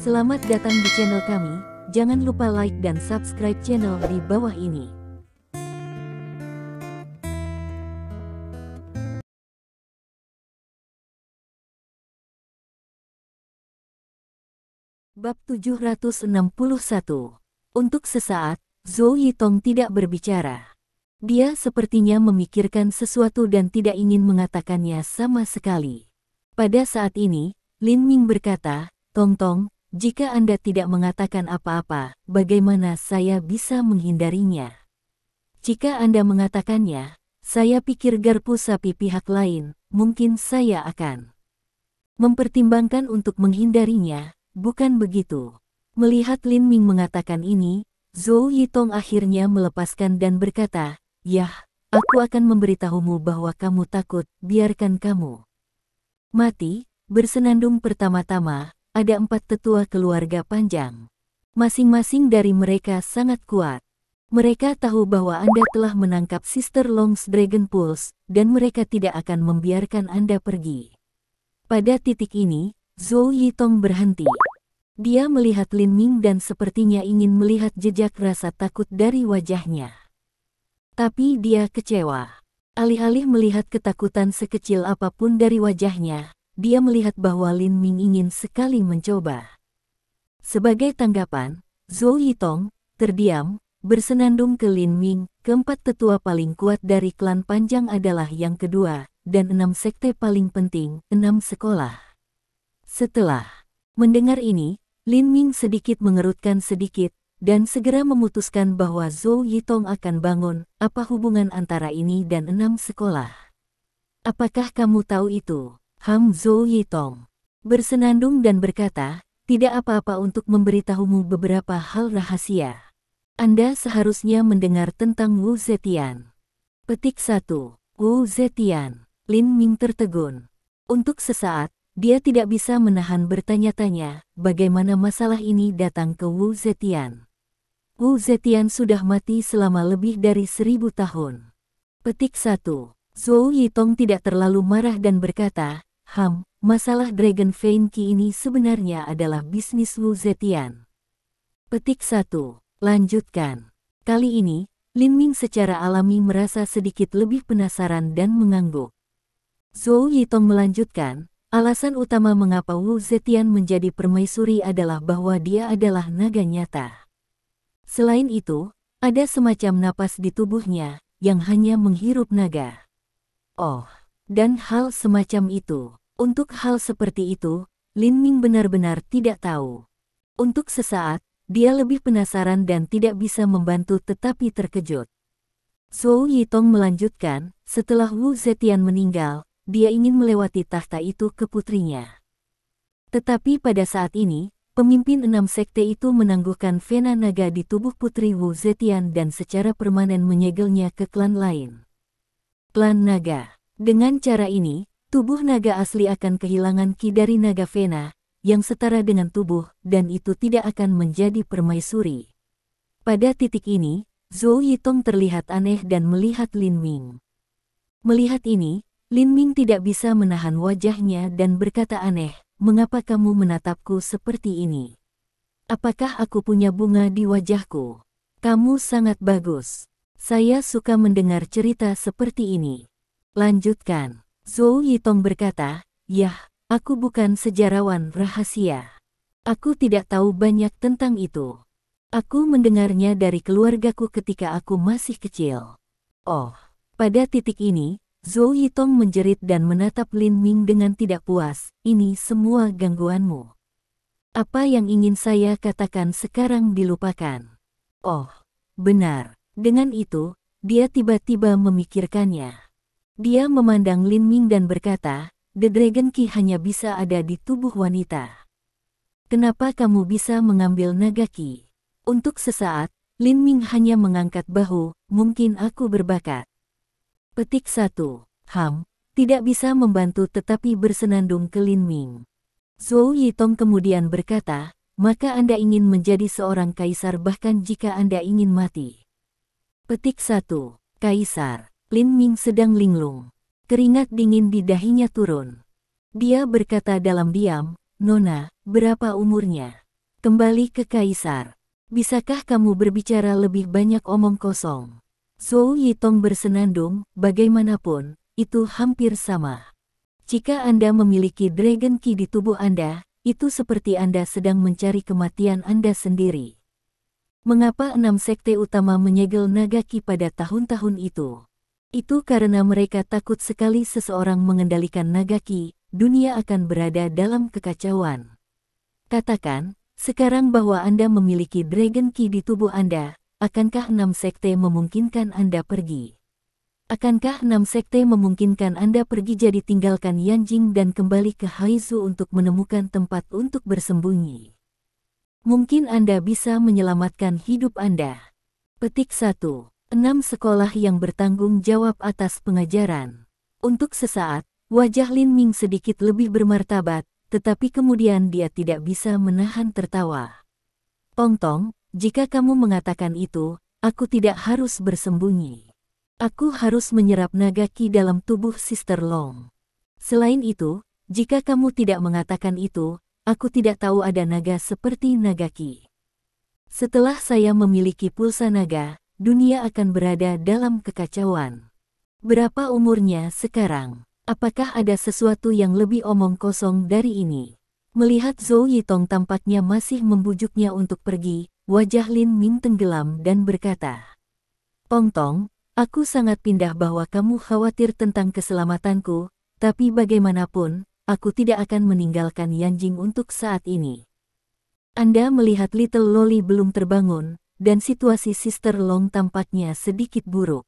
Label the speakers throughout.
Speaker 1: Selamat datang di channel kami, jangan lupa like dan subscribe channel di bawah ini. Bab 761. Untuk sesaat, Zhou Yitong tidak berbicara. Dia sepertinya memikirkan sesuatu dan tidak ingin mengatakannya sama sekali. Pada saat ini, Lin Ming berkata, "Tong-tong, jika Anda tidak mengatakan apa-apa, bagaimana saya bisa menghindarinya? Jika Anda mengatakannya, saya pikir garpu sapi pihak lain, mungkin saya akan mempertimbangkan untuk menghindarinya, bukan begitu?" Melihat Lin Ming mengatakan ini, Zhou Yitong akhirnya melepaskan dan berkata, "Yah, aku akan memberitahumu bahwa kamu takut, biarkan kamu mati." Bersenandung pertama-tama, ada 4 tetua keluarga panjang. Masing-masing dari mereka sangat kuat. Mereka tahu bahwa Anda telah menangkap Sister Long's Dragon Pulse, dan mereka tidak akan membiarkan Anda pergi. Pada titik ini, Zhou Yitong berhenti. Dia melihat Lin Ming dan sepertinya ingin melihat jejak rasa takut dari wajahnya. Tapi dia kecewa. Alih-alih melihat ketakutan sekecil apapun dari wajahnya, dia melihat bahwa Lin Ming ingin sekali mencoba. Sebagai tanggapan, Zhou Yitong terdiam, bersenandung ke Lin Ming. Keempat tetua paling kuat dari klan panjang adalah yang kedua, dan 6 sekte paling penting, 6 sekolah. Setelah mendengar ini, Lin Ming sedikit mengerutkan sedikit, dan segera memutuskan bahwa Zhou Yitong akan bangun. Apa hubungan antara ini dan 6 sekolah? Apakah kamu tahu itu? Zhou Yitong bersenandung dan berkata, "Tidak apa-apa untuk memberitahumu beberapa hal rahasia. Anda seharusnya mendengar tentang Wu Zetian." Petik 1. Wu Zetian. Lin Ming tertegun. Untuk sesaat, dia tidak bisa menahan bertanya-tanya, bagaimana masalah ini datang ke Wu Zetian. Wu Zetian sudah mati selama lebih dari 1000 tahun. Petik 1. Zhou Yitong tidak terlalu marah dan berkata, masalah Dragon Vein Qi ini sebenarnya adalah bisnis Wu Zetian." Petik 1. Lanjutkan. Kali ini, Lin Ming secara alami merasa sedikit lebih penasaran dan mengangguk. Zhou Yitong melanjutkan, "Alasan utama mengapa Wu Zetian menjadi permaisuri adalah bahwa dia adalah naga nyata. Selain itu, ada semacam napas di tubuhnya, yang hanya menghirup naga. Oh, dan hal semacam itu. Untuk hal seperti itu, Lin Ming benar-benar tidak tahu. Untuk sesaat, dia lebih penasaran dan tidak bisa membantu tetapi terkejut. Zhou Yitong melanjutkan, "Setelah Wu Zetian meninggal, dia ingin melewati tahta itu ke putrinya. Tetapi pada saat ini, pemimpin 6 sekte itu menangguhkan vena naga di tubuh putri Wu Zetian dan secara permanen menyegelnya ke klan lain. Klan naga. Dengan cara ini, tubuh naga asli akan kehilangan ki dari naga vena, yang setara dengan tubuh, dan itu tidak akan menjadi permaisuri." Pada titik ini, Zhou Yitong terlihat aneh dan melihat Lin Ming. Melihat ini, Lin Ming tidak bisa menahan wajahnya dan berkata aneh, "Mengapa kamu menatapku seperti ini? Apakah aku punya bunga di wajahku? Kamu sangat bagus. Saya suka mendengar cerita seperti ini." Lanjutkan. Zhou Yitong berkata, "Yah, aku bukan sejarawan rahasia. Aku tidak tahu banyak tentang itu. Aku mendengarnya dari keluargaku ketika aku masih kecil." Oh, pada titik ini, Zhou Yitong menjerit dan menatap Lin Ming dengan tidak puas, "Ini semua gangguanmu. Apa yang ingin saya katakan sekarang dilupakan." Oh, benar. Dengan itu, dia tiba-tiba memikirkannya. Dia memandang Lin Ming dan berkata, "The Dragon Qi hanya bisa ada di tubuh wanita. Kenapa kamu bisa mengambil naga Qi?" Untuk sesaat, Lin Ming hanya mengangkat bahu, "Mungkin aku berbakat." Petik 1. Tidak bisa membantu tetapi bersenandung ke Lin Ming. Zhou Yitong kemudian berkata, "Maka Anda ingin menjadi seorang kaisar bahkan jika Anda ingin mati." Petik 1. Kaisar. Lin Ming sedang linglung. Keringat dingin di dahinya turun. Dia berkata dalam diam, "Nona, berapa umurnya?" Kembali ke Kaisar. Bisakah kamu berbicara lebih banyak omong kosong? Zhou Yitong bersenandung, bagaimanapun, itu hampir sama. Jika Anda memiliki Dragon Key di tubuh Anda, itu seperti Anda sedang mencari kematian Anda sendiri. Mengapa 6 sekte utama menyegel naga Ki pada tahun-tahun itu? Itu karena mereka takut sekali seseorang mengendalikan naga Ki, dunia akan berada dalam kekacauan. Katakan, sekarang bahwa Anda memiliki Dragon Key di tubuh Anda, akankah 6 sekte memungkinkan Anda pergi? Akankah 6 sekte memungkinkan Anda pergi jadi tinggalkan Yanjing dan kembali ke Haizu untuk menemukan tempat untuk bersembunyi? Mungkin Anda bisa menyelamatkan hidup Anda. Petik 1. 6 sekolah yang bertanggung jawab atas pengajaran. Untuk sesaat, wajah Lin Ming sedikit lebih bermartabat, tetapi kemudian dia tidak bisa menahan tertawa. Tong, jika kamu mengatakan itu, aku tidak harus bersembunyi. Aku harus menyerap naga Ki dalam tubuh Sister Long. Selain itu, jika kamu tidak mengatakan itu, aku tidak tahu ada naga seperti naga Ki. Setelah saya memiliki pulsa naga, dunia akan berada dalam kekacauan. Berapa umurnya sekarang? Apakah ada sesuatu yang lebih omong kosong dari ini? Melihat Zhou Yitong tampaknya masih membujuknya untuk pergi, wajah Lin Ming tenggelam dan berkata, Tong, aku sangat pindah bahwa kamu khawatir tentang keselamatanku, tapi bagaimanapun, aku tidak akan meninggalkan Yanjing untuk saat ini. Anda melihat Little Loli belum terbangun, dan situasi Sister Long tampaknya sedikit buruk.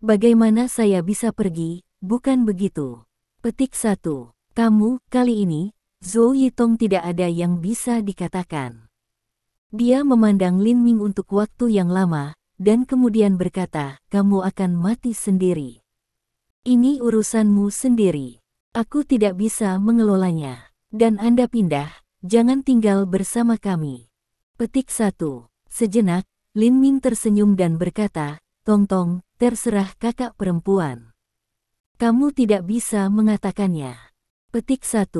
Speaker 1: Bagaimana saya bisa pergi, bukan begitu? Petik 1. Kamu, kali ini, Zhou Yitong tidak ada yang bisa dikatakan. Dia memandang Lin Ming untuk waktu yang lama, dan kemudian berkata, kamu akan mati sendiri. Ini urusanmu sendiri. Aku tidak bisa mengelolanya. Dan Anda pindah, jangan tinggal bersama kami. Petik 1. Sejenak, Lin Ming tersenyum dan berkata, Tong, terserah kakak perempuan. Kamu tidak bisa mengatakannya. Petik 1.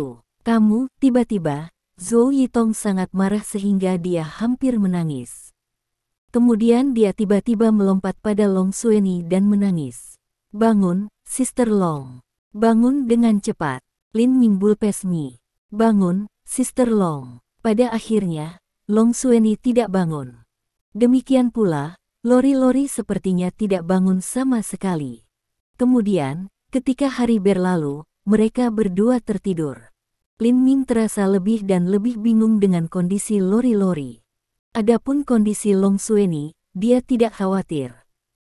Speaker 1: Kamu, tiba-tiba, Zhou Yitong sangat marah sehingga dia hampir menangis. Kemudian dia tiba-tiba melompat pada Long Xueni dan menangis. Bangun, Sister Long. Bangun dengan cepat. Lin Ming bulpesmi. Bangun, Sister Long. Pada akhirnya, Long Xueni tidak bangun. Demikian pula, Lori sepertinya tidak bangun sama sekali. Kemudian, ketika hari berlalu, mereka berdua tertidur. Lin Ming terasa lebih dan lebih bingung dengan kondisi Lori. Adapun kondisi Long Xueni, dia tidak khawatir.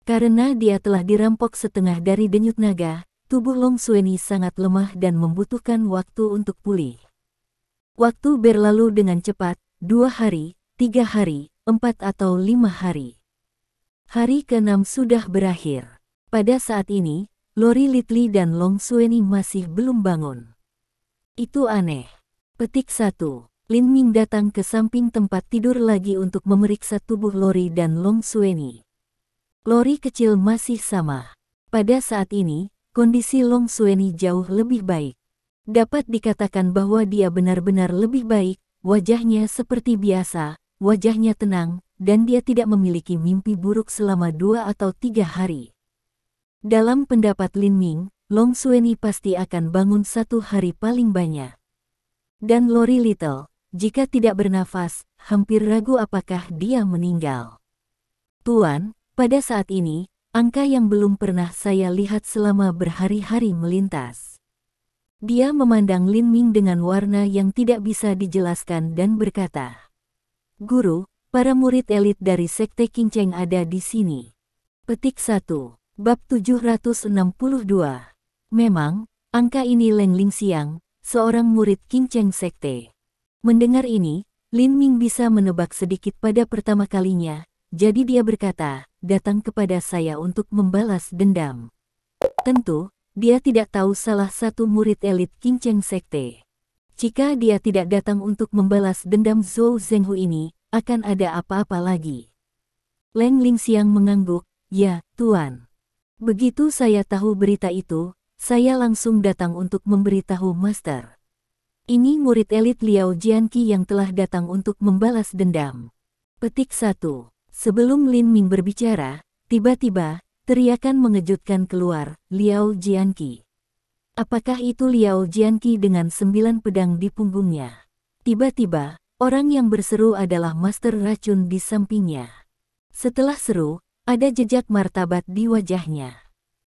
Speaker 1: Karena dia telah dirampok setengah dari denyut naga, tubuh Long Xueni sangat lemah dan membutuhkan waktu untuk pulih. Waktu berlalu dengan cepat, 2 hari, 3 hari, 4 atau 5 hari. Hari ke-6 sudah berakhir. Pada saat ini, Lori Litli dan Long Xueni masih belum bangun. Itu aneh. Petik 1. Lin Ming datang ke samping tempat tidur lagi untuk memeriksa tubuh Lori dan Long Xueni. Lori kecil masih sama. Pada saat ini, kondisi Long Xueni jauh lebih baik. Dapat dikatakan bahwa dia benar-benar lebih baik, wajahnya seperti biasa, wajahnya tenang, dan dia tidak memiliki mimpi buruk selama 2 atau 3 hari. Dalam pendapat Lin Ming, Long Xueni pasti akan bangun 1 hari paling banyak. Dan Lori Little, jika tidak bernafas, hampir ragu apakah dia meninggal. Tuan, pada saat ini, angka yang belum pernah saya lihat selama berhari-hari melintas. Dia memandang Lin Ming dengan warna yang tidak bisa dijelaskan dan berkata, Guru, para murid elit dari Sekte Qingcheng ada di sini. Petik 1. Bab 762. Memang, angka ini Leng Lingxiang, seorang murid Qingcheng Sekte. Mendengar ini, Lin Ming bisa menebak sedikit pada pertama kalinya, jadi dia berkata, datang kepada saya untuk membalas dendam. Tentu, dia tidak tahu salah satu murid elit Qingcheng Sekte. Jika dia tidak datang untuk membalas dendam Zhou Zhenghu ini, akan ada apa-apa lagi. Leng Lingxiang mengangguk, ya, Tuan. Begitu saya tahu berita itu, saya langsung datang untuk memberitahu Master. Ini murid elit Liao Jianqi yang telah datang untuk membalas dendam. Petik 1. Sebelum Lin Ming berbicara, tiba-tiba, teriakan mengejutkan keluar, Liao Jianqi. Apakah itu Liao Jianqi dengan 9 pedang di punggungnya? Tiba-tiba, orang yang berseru adalah Master Racun di sampingnya. Setelah seru, ada jejak martabat di wajahnya.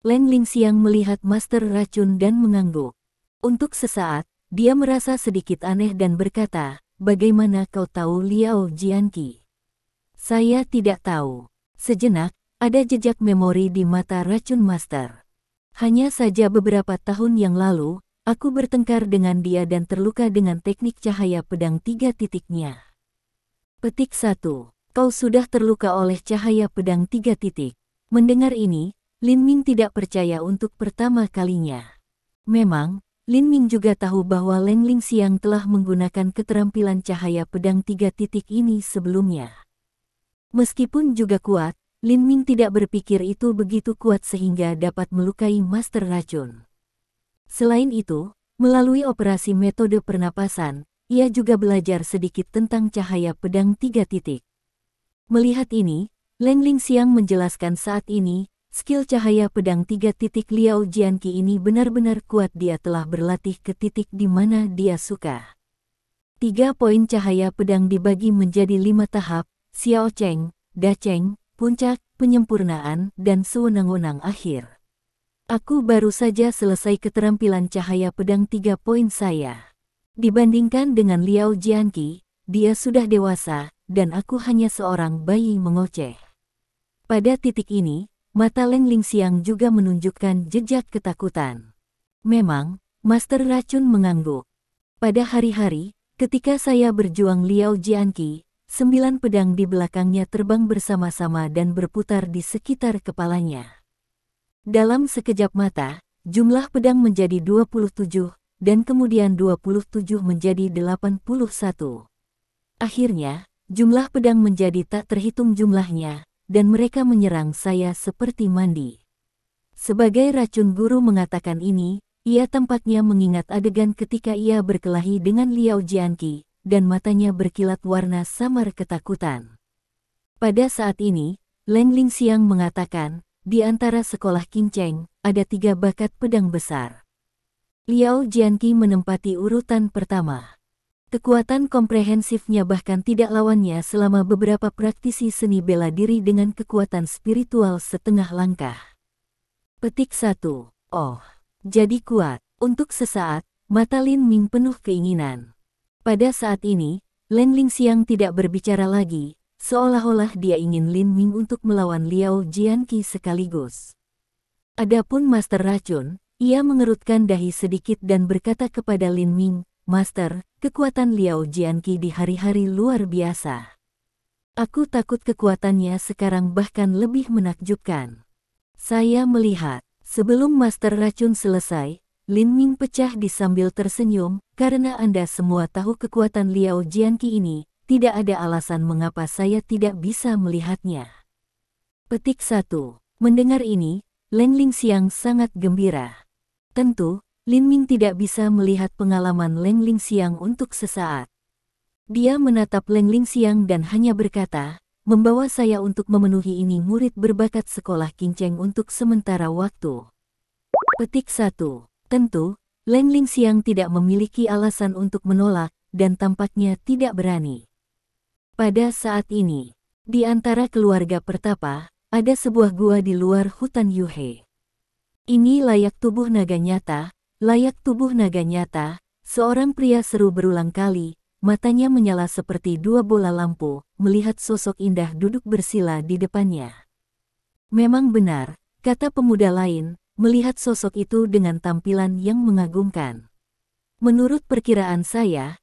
Speaker 1: Leng Lingxiang melihat Master Racun dan mengangguk. Untuk sesaat, dia merasa sedikit aneh dan berkata, "Bagaimana kau tahu Liao Jianqi?" "Saya tidak tahu." Sejenak, ada jejak memori di mata Racun Master. "Hanya saja beberapa tahun yang lalu, aku bertengkar dengan dia dan terluka dengan teknik cahaya pedang 3 titiknya." Petik 1. Kau sudah terluka oleh cahaya pedang 3 titik. Mendengar ini, Lin Ming tidak percaya untuk pertama kalinya. Memang, Lin Ming juga tahu bahwa Leng Lingxiang telah menggunakan keterampilan cahaya pedang 3 titik ini sebelumnya. Meskipun juga kuat, Lin Ming tidak berpikir itu begitu kuat sehingga dapat melukai Master Racun. Selain itu, melalui operasi metode pernapasan, ia juga belajar sedikit tentang cahaya pedang 3 titik. Melihat ini, Leng Lingxiang menjelaskan saat ini, skill cahaya pedang 3 titik Liao Jianqi ini benar-benar kuat. Dia telah berlatih ke titik di mana dia suka. 3 poin cahaya pedang dibagi menjadi 5 tahap, Xiao Cheng, Da Cheng, puncak, penyempurnaan, dan sewenang-wenang akhir. Aku baru saja selesai keterampilan cahaya pedang 3 poin saya. Dibandingkan dengan Liao Jianqi, dia sudah dewasa, dan aku hanya seorang bayi mengoceh. Pada titik ini, mata Leng Lingxiang juga menunjukkan jejak ketakutan. Memang, Master Racun mengangguk. Pada hari-hari, ketika saya berjuang Liao Jianqi, 9 pedang di belakangnya terbang bersama-sama dan berputar di sekitar kepalanya. Dalam sekejap mata, jumlah pedang menjadi 27, dan kemudian 27 menjadi 81. Akhirnya, jumlah pedang menjadi tak terhitung jumlahnya, dan mereka menyerang saya seperti mandi. Sebagai racun guru mengatakan ini, ia tampaknya mengingat adegan ketika ia berkelahi dengan Liao Jianqi, dan matanya berkilat warna samar ketakutan. Pada saat ini, Leng Lingxiang mengatakan, di antara sekolah Qin Cheng, ada 3 bakat pedang besar. Liao Jianqi menempati urutan pertama. Kekuatan komprehensifnya bahkan tidak lawannya selama beberapa praktisi seni bela diri dengan kekuatan spiritual setengah langkah. Petik 1. Oh, jadi kuat. Untuk sesaat, mata Lin Ming penuh keinginan. Pada saat ini, Leng Lingxiang tidak berbicara lagi, seolah-olah dia ingin Lin Ming untuk melawan Liao Jianqi sekaligus. Adapun Master Racun, ia mengerutkan dahi sedikit dan berkata kepada Lin Ming, "Master, kekuatan Liao Jianqi di hari-hari luar biasa. Aku takut kekuatannya sekarang bahkan lebih menakjubkan." Saya melihat, sebelum Master Racun selesai, Lin Ming pecah di sambil tersenyum, "Karena Anda semua tahu kekuatan Liao Jianqi ini, tidak ada alasan mengapa saya tidak bisa melihatnya." Petik 1. Mendengar ini, Leng Lingxiang sangat gembira. Tentu, Lin Ming tidak bisa melihat pengalaman Leng Lingxiang untuk sesaat. Dia menatap Leng Lingxiang dan hanya berkata, "Membawa saya untuk memenuhi ini murid berbakat sekolah Qin Cheng untuk sementara waktu." Petik 1. Tentu, Leng Lingxiang tidak memiliki alasan untuk menolak, dan tampaknya tidak berani. Pada saat ini, di antara keluarga pertapa, ada sebuah gua di luar hutan Yuhe. "Ini layak tubuh naga nyata, layak tubuh naga nyata," seorang pria seru berulang kali, matanya menyala seperti 2 bola lampu, melihat sosok indah duduk bersila di depannya. "Memang benar," kata pemuda lain, melihat sosok itu dengan tampilan yang mengagumkan. "Menurut perkiraan saya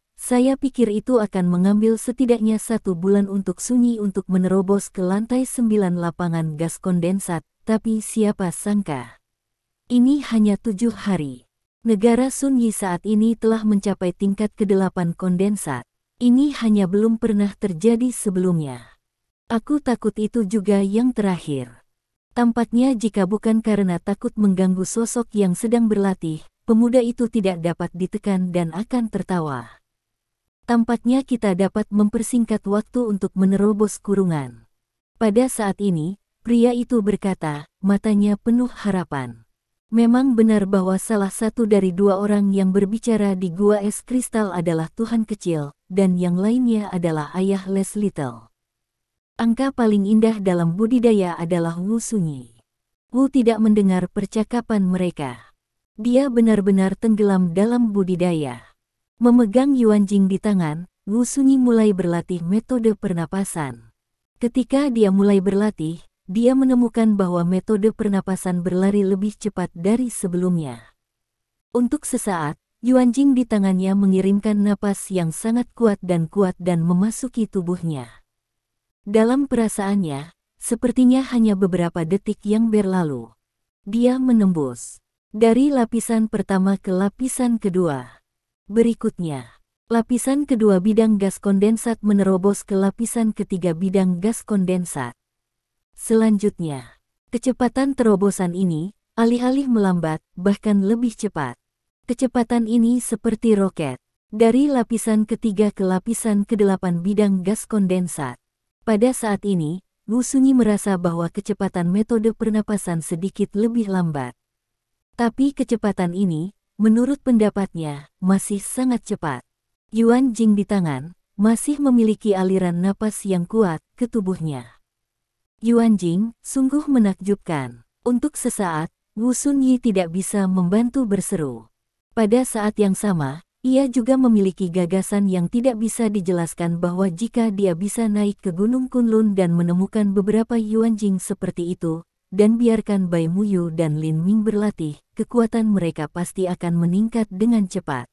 Speaker 1: pikir itu akan mengambil setidaknya 1 bulan untuk sunyi untuk menerobos ke lantai 9 lapangan gas kondensat, tapi siapa sangka. Ini hanya 7 hari. Negara Sun Yi saat ini telah mencapai tingkat ke-8 kondensat. Ini hanya belum pernah terjadi sebelumnya. Aku takut itu juga yang terakhir." Tampaknya jika bukan karena takut mengganggu sosok yang sedang berlatih, pemuda itu tidak dapat ditekan dan akan tertawa. Tampaknya kita dapat mempersingkat waktu untuk menerobos kurungan. Pada saat ini, pria itu berkata, matanya penuh harapan. Memang benar bahwa salah satu dari dua orang yang berbicara di gua es kristal adalah Tuhan kecil, dan yang lainnya adalah ayah Les Little. Angka paling indah dalam budidaya adalah Wu sunyi. Wu tidak mendengar percakapan mereka. Dia benar-benar tenggelam dalam budidaya. Memegang Yuanjing di tangan, Wu sunyi mulai berlatih metode pernapasan. Ketika dia mulai berlatih, dia menemukan bahwa metode pernapasan berlari lebih cepat dari sebelumnya. Untuk sesaat, Yuanjing di tangannya mengirimkan napas yang sangat kuat dan memasuki tubuhnya. Dalam perasaannya, sepertinya hanya beberapa detik yang berlalu. Dia menembus dari lapisan pertama ke lapisan kedua. Berikutnya, lapisan kedua bidang gas kondensat menerobos ke lapisan ketiga bidang gas kondensat. Selanjutnya, kecepatan terobosan ini, alih-alih melambat, bahkan lebih cepat. Kecepatan ini seperti roket, dari lapisan ketiga ke lapisan ke-8 bidang gas kondensat. Pada saat ini, Wu Sunyi merasa bahwa kecepatan metode pernapasan sedikit lebih lambat. Tapi kecepatan ini, menurut pendapatnya, masih sangat cepat. Yuanjing di tangan, masih memiliki aliran napas yang kuat ke tubuhnya. Yuanjing, sungguh menakjubkan. Untuk sesaat, Wu Sunyi tidak bisa membantu berseru. Pada saat yang sama, ia juga memiliki gagasan yang tidak bisa dijelaskan bahwa jika dia bisa naik ke Gunung Kunlun dan menemukan beberapa Yuanjing seperti itu, dan biarkan Bai Muyu dan Lin Ming berlatih, kekuatan mereka pasti akan meningkat dengan cepat.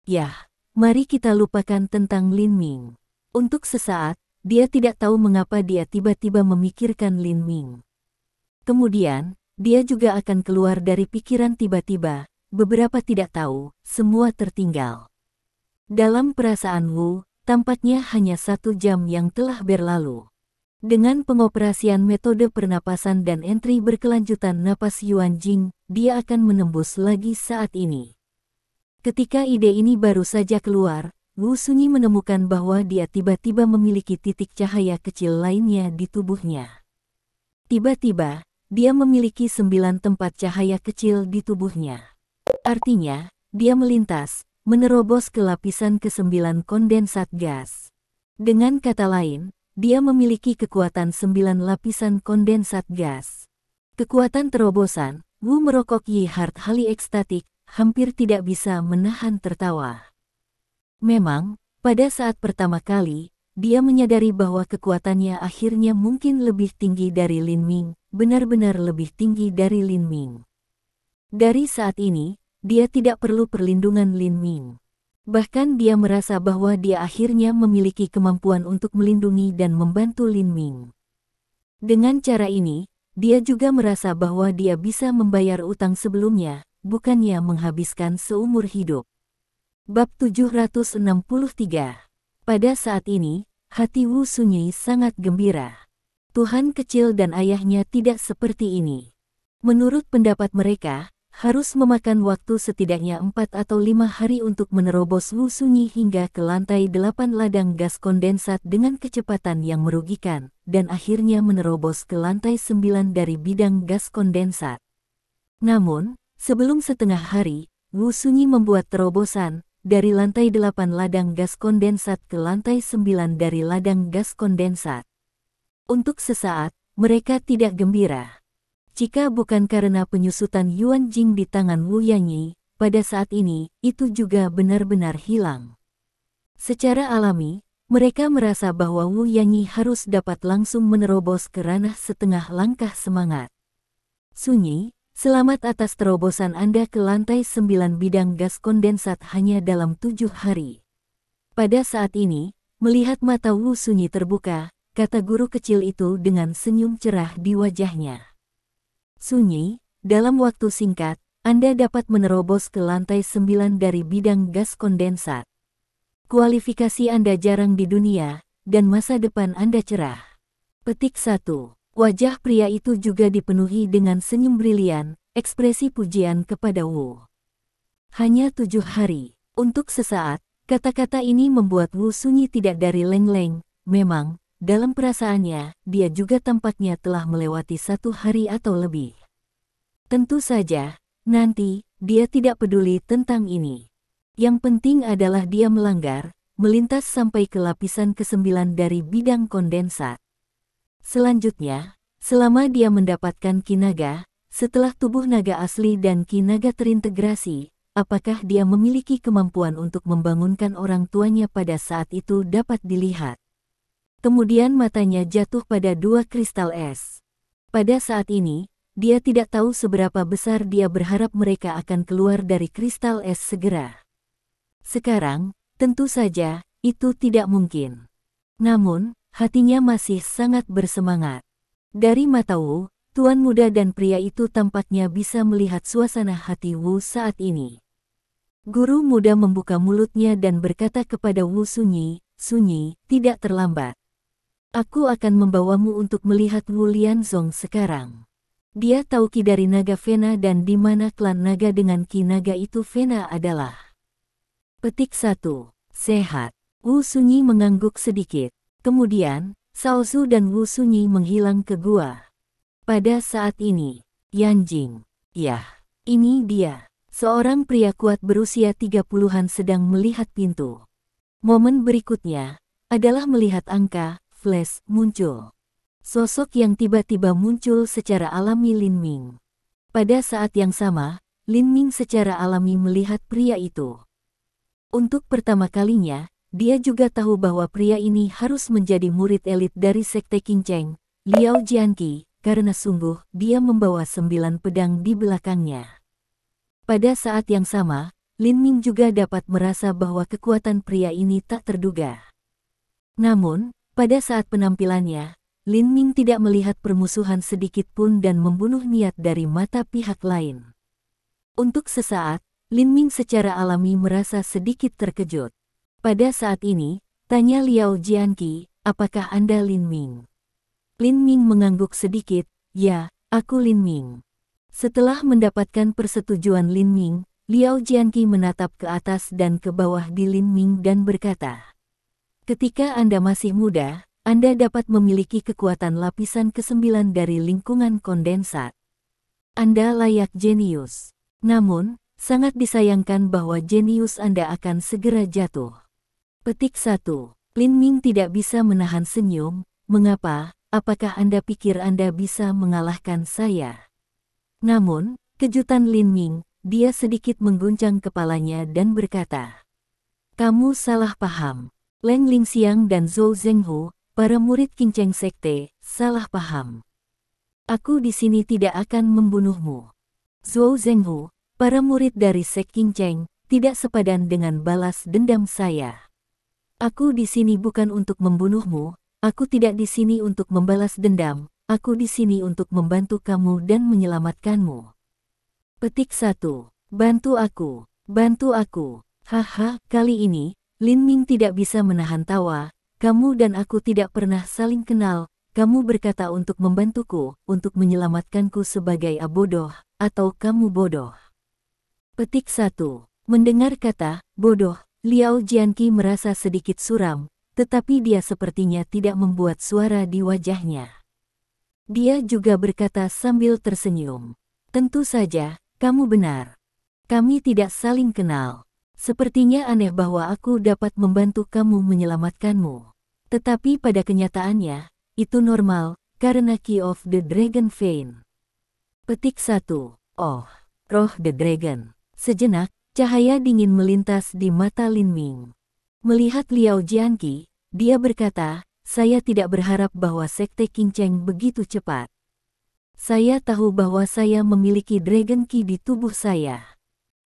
Speaker 1: Yah, mari kita lupakan tentang Lin Ming. Untuk sesaat, dia tidak tahu mengapa dia tiba-tiba memikirkan Lin Ming. Kemudian, dia juga akan keluar dari pikiran tiba-tiba, beberapa tidak tahu, semua tertinggal. Dalam perasaan Wu, tampaknya hanya 1 jam yang telah berlalu. Dengan pengoperasian metode pernapasan dan entry berkelanjutan napas Yuanjing, dia akan menembus lagi saat ini. Ketika ide ini baru saja keluar, Wu Sunyi menemukan bahwa dia tiba-tiba memiliki titik cahaya kecil lainnya di tubuhnya. Tiba-tiba, dia memiliki 9 tempat cahaya kecil di tubuhnya. Artinya, dia melintas, menerobos ke lapisan ke-9 kondensat gas. Dengan kata lain, dia memiliki kekuatan 9 lapisan kondensat gas. Kekuatan terobosan, Wu merokok Yi Hard Hali ekstatik, hampir tidak bisa menahan tertawa. Memang, pada saat pertama kali, dia menyadari bahwa kekuatannya akhirnya mungkin lebih tinggi dari Lin Ming, benar-benar lebih tinggi dari Lin Ming. Dari saat ini, dia tidak perlu perlindungan Lin Ming. Bahkan dia merasa bahwa dia akhirnya memiliki kemampuan untuk melindungi dan membantu Lin Ming. Dengan cara ini, dia juga merasa bahwa dia bisa membayar utang sebelumnya, bukannya menghabiskan seumur hidup. Bab 763. Pada saat ini, hati Wu Sunyi sangat gembira. Tuhan kecil dan ayahnya tidak seperti ini. Menurut pendapat mereka, harus memakan waktu setidaknya 4 atau 5 hari untuk menerobos Wu Sunyi hingga ke lantai 8 ladang gas kondensat dengan kecepatan yang merugikan, dan akhirnya menerobos ke lantai 9 dari bidang gas kondensat. Namun, sebelum setengah hari, Wu Sunyi membuat terobosan, dari lantai 8 ladang gas kondensat ke lantai 9 dari ladang gas kondensat. Untuk sesaat, mereka tidak gembira. Jika bukan karena penyusutan Yuanjing di tangan Wu Yanyi, pada saat ini, itu juga benar-benar hilang. Secara alami, mereka merasa bahwa Wu Yanyi harus dapat langsung menerobos ke ranah setengah langkah semangat. Sunyi, selamat atas terobosan Anda ke lantai 9 bidang gas kondensat hanya dalam 7 hari. Pada saat ini, melihat mata Wu Sunyi terbuka, kata guru kecil itu dengan senyum cerah di wajahnya. Sunyi, dalam waktu singkat, Anda dapat menerobos ke lantai 9 dari bidang gas kondensat. Kualifikasi Anda jarang di dunia, dan masa depan Anda cerah. Petik 1. Wajah pria itu juga dipenuhi dengan senyum brilian, ekspresi pujian kepada Wu. Hanya 7 hari. Untuk sesaat, kata-kata ini membuat Wu Sunyi tidak dari leng-leng. Memang, dalam perasaannya, dia juga tampaknya telah melewati 1 hari atau lebih. Tentu saja, nanti, dia tidak peduli tentang ini. Yang penting adalah dia melanggar, melintas sampai ke lapisan ke-9 dari bidang kondensat. Selanjutnya, selama dia mendapatkan Ki Naga, setelah tubuh naga asli dan Ki Naga terintegrasi, apakah dia memiliki kemampuan untuk membangunkan orang tuanya pada saat itu dapat dilihat. Kemudian matanya jatuh pada 2 kristal es. Pada saat ini, dia tidak tahu seberapa besar dia berharap mereka akan keluar dari kristal es segera. Sekarang, tentu saja, itu tidak mungkin. Namun, hatinya masih sangat bersemangat. Dari mata Wu, tuan muda dan pria itu tampaknya bisa melihat suasana hati Wu saat ini. Guru muda membuka mulutnya dan berkata kepada Wu Sunyi, "Sunyi, tidak terlambat. Aku akan membawamu untuk melihat Wu Lianzong sekarang." Dia tahu ki dari naga Vena dan di mana klan naga dengan ki naga itu Vena adalah. Petik 1. Sehat. Wu Sunyi mengangguk sedikit. Kemudian, Cao Zhu dan Wu Sunyi menghilang ke gua. Pada saat ini, Yanjing. Yah, ini dia. Seorang pria kuat berusia 30-an sedang melihat pintu. Momen berikutnya adalah melihat angka flash muncul. Sosok yang tiba-tiba muncul secara alami Lin Ming. Pada saat yang sama, Lin Ming secara alami melihat pria itu. Untuk pertama kalinya, dia juga tahu bahwa pria ini harus menjadi murid elit dari Sekte Qingcheng, Liao Jianqi, karena sungguh dia membawa 9 pedang di belakangnya. Pada saat yang sama, Lin Ming juga dapat merasa bahwa kekuatan pria ini tak terduga. Namun, pada saat penampilannya, Lin Ming tidak melihat permusuhan sedikit pun dan membunuh niat dari mata pihak lain. Untuk sesaat, Lin Ming secara alami merasa sedikit terkejut. Pada saat ini, tanya Liao Jianqi, "Apakah Anda Lin Ming?" Lin Ming mengangguk sedikit, "Ya, aku Lin Ming." Setelah mendapatkan persetujuan Lin Ming, Liao Jianqi menatap ke atas dan ke bawah di Lin Ming dan berkata, "Ketika Anda masih muda, Anda dapat memiliki kekuatan lapisan ke-9 dari lingkungan kondensat. Anda layak jenius. Namun, sangat disayangkan bahwa jenius Anda akan segera jatuh." Petik 1. Lin Ming tidak bisa menahan senyum. "Mengapa? Apakah Anda pikir Anda bisa mengalahkan saya?" Namun, kejutan Lin Ming, dia sedikit mengguncang kepalanya dan berkata, "Kamu salah paham. Leng Lingxiang dan Zhou Zhenghu, para murid Qingcheng Sekte, salah paham. Aku di sini tidak akan membunuhmu. Zhou Zhenghu, para murid dari Sek Qingcheng, tidak sepadan dengan balas dendam saya. Aku di sini bukan untuk membunuhmu, aku tidak di sini untuk membalas dendam. Aku di sini untuk membantu kamu dan menyelamatkanmu." Petik 1. Bantu aku. Bantu aku. Haha, kali ini, Lin Ming tidak bisa menahan tawa. "Kamu dan aku tidak pernah saling kenal. Kamu berkata untuk membantuku, untuk menyelamatkanku sebagai bodoh, atau kamu bodoh?" Petik 1. Mendengar kata bodoh, Liao Jianqi merasa sedikit suram, tetapi dia sepertinya tidak membuat suara di wajahnya. Dia juga berkata sambil tersenyum, "Tentu saja, kamu benar. Kami tidak saling kenal. Sepertinya aneh bahwa aku dapat membantu kamu menyelamatkanmu. Tetapi pada kenyataannya, itu normal, karena Key of the Dragon Vein." Petik 1. Oh, roh the Dragon. Sejenak, cahaya dingin melintas di mata Lin Ming. Melihat Liao Jianqi, dia berkata, "Saya tidak berharap bahwa Sekte Qingcheng begitu cepat. Saya tahu bahwa saya memiliki Dragon Ki di tubuh saya."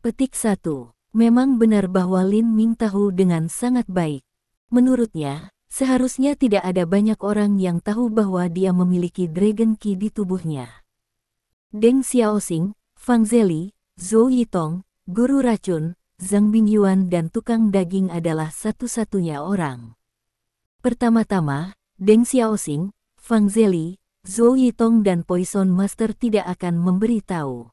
Speaker 1: Petik 1. Memang benar bahwa Lin Ming tahu dengan sangat baik. Menurutnya, seharusnya tidak ada banyak orang yang tahu bahwa dia memiliki Dragon Ki di tubuhnya. Deng Xiaoxing, Fang Zeli, Zhou Yitong, guru racun, Zhang Bingyuan dan tukang daging adalah satu-satunya orang. Pertama-tama, Deng Xiaoxing, Fang Zeli, Zhou Yitong dan Poison Master tidak akan memberi tahu.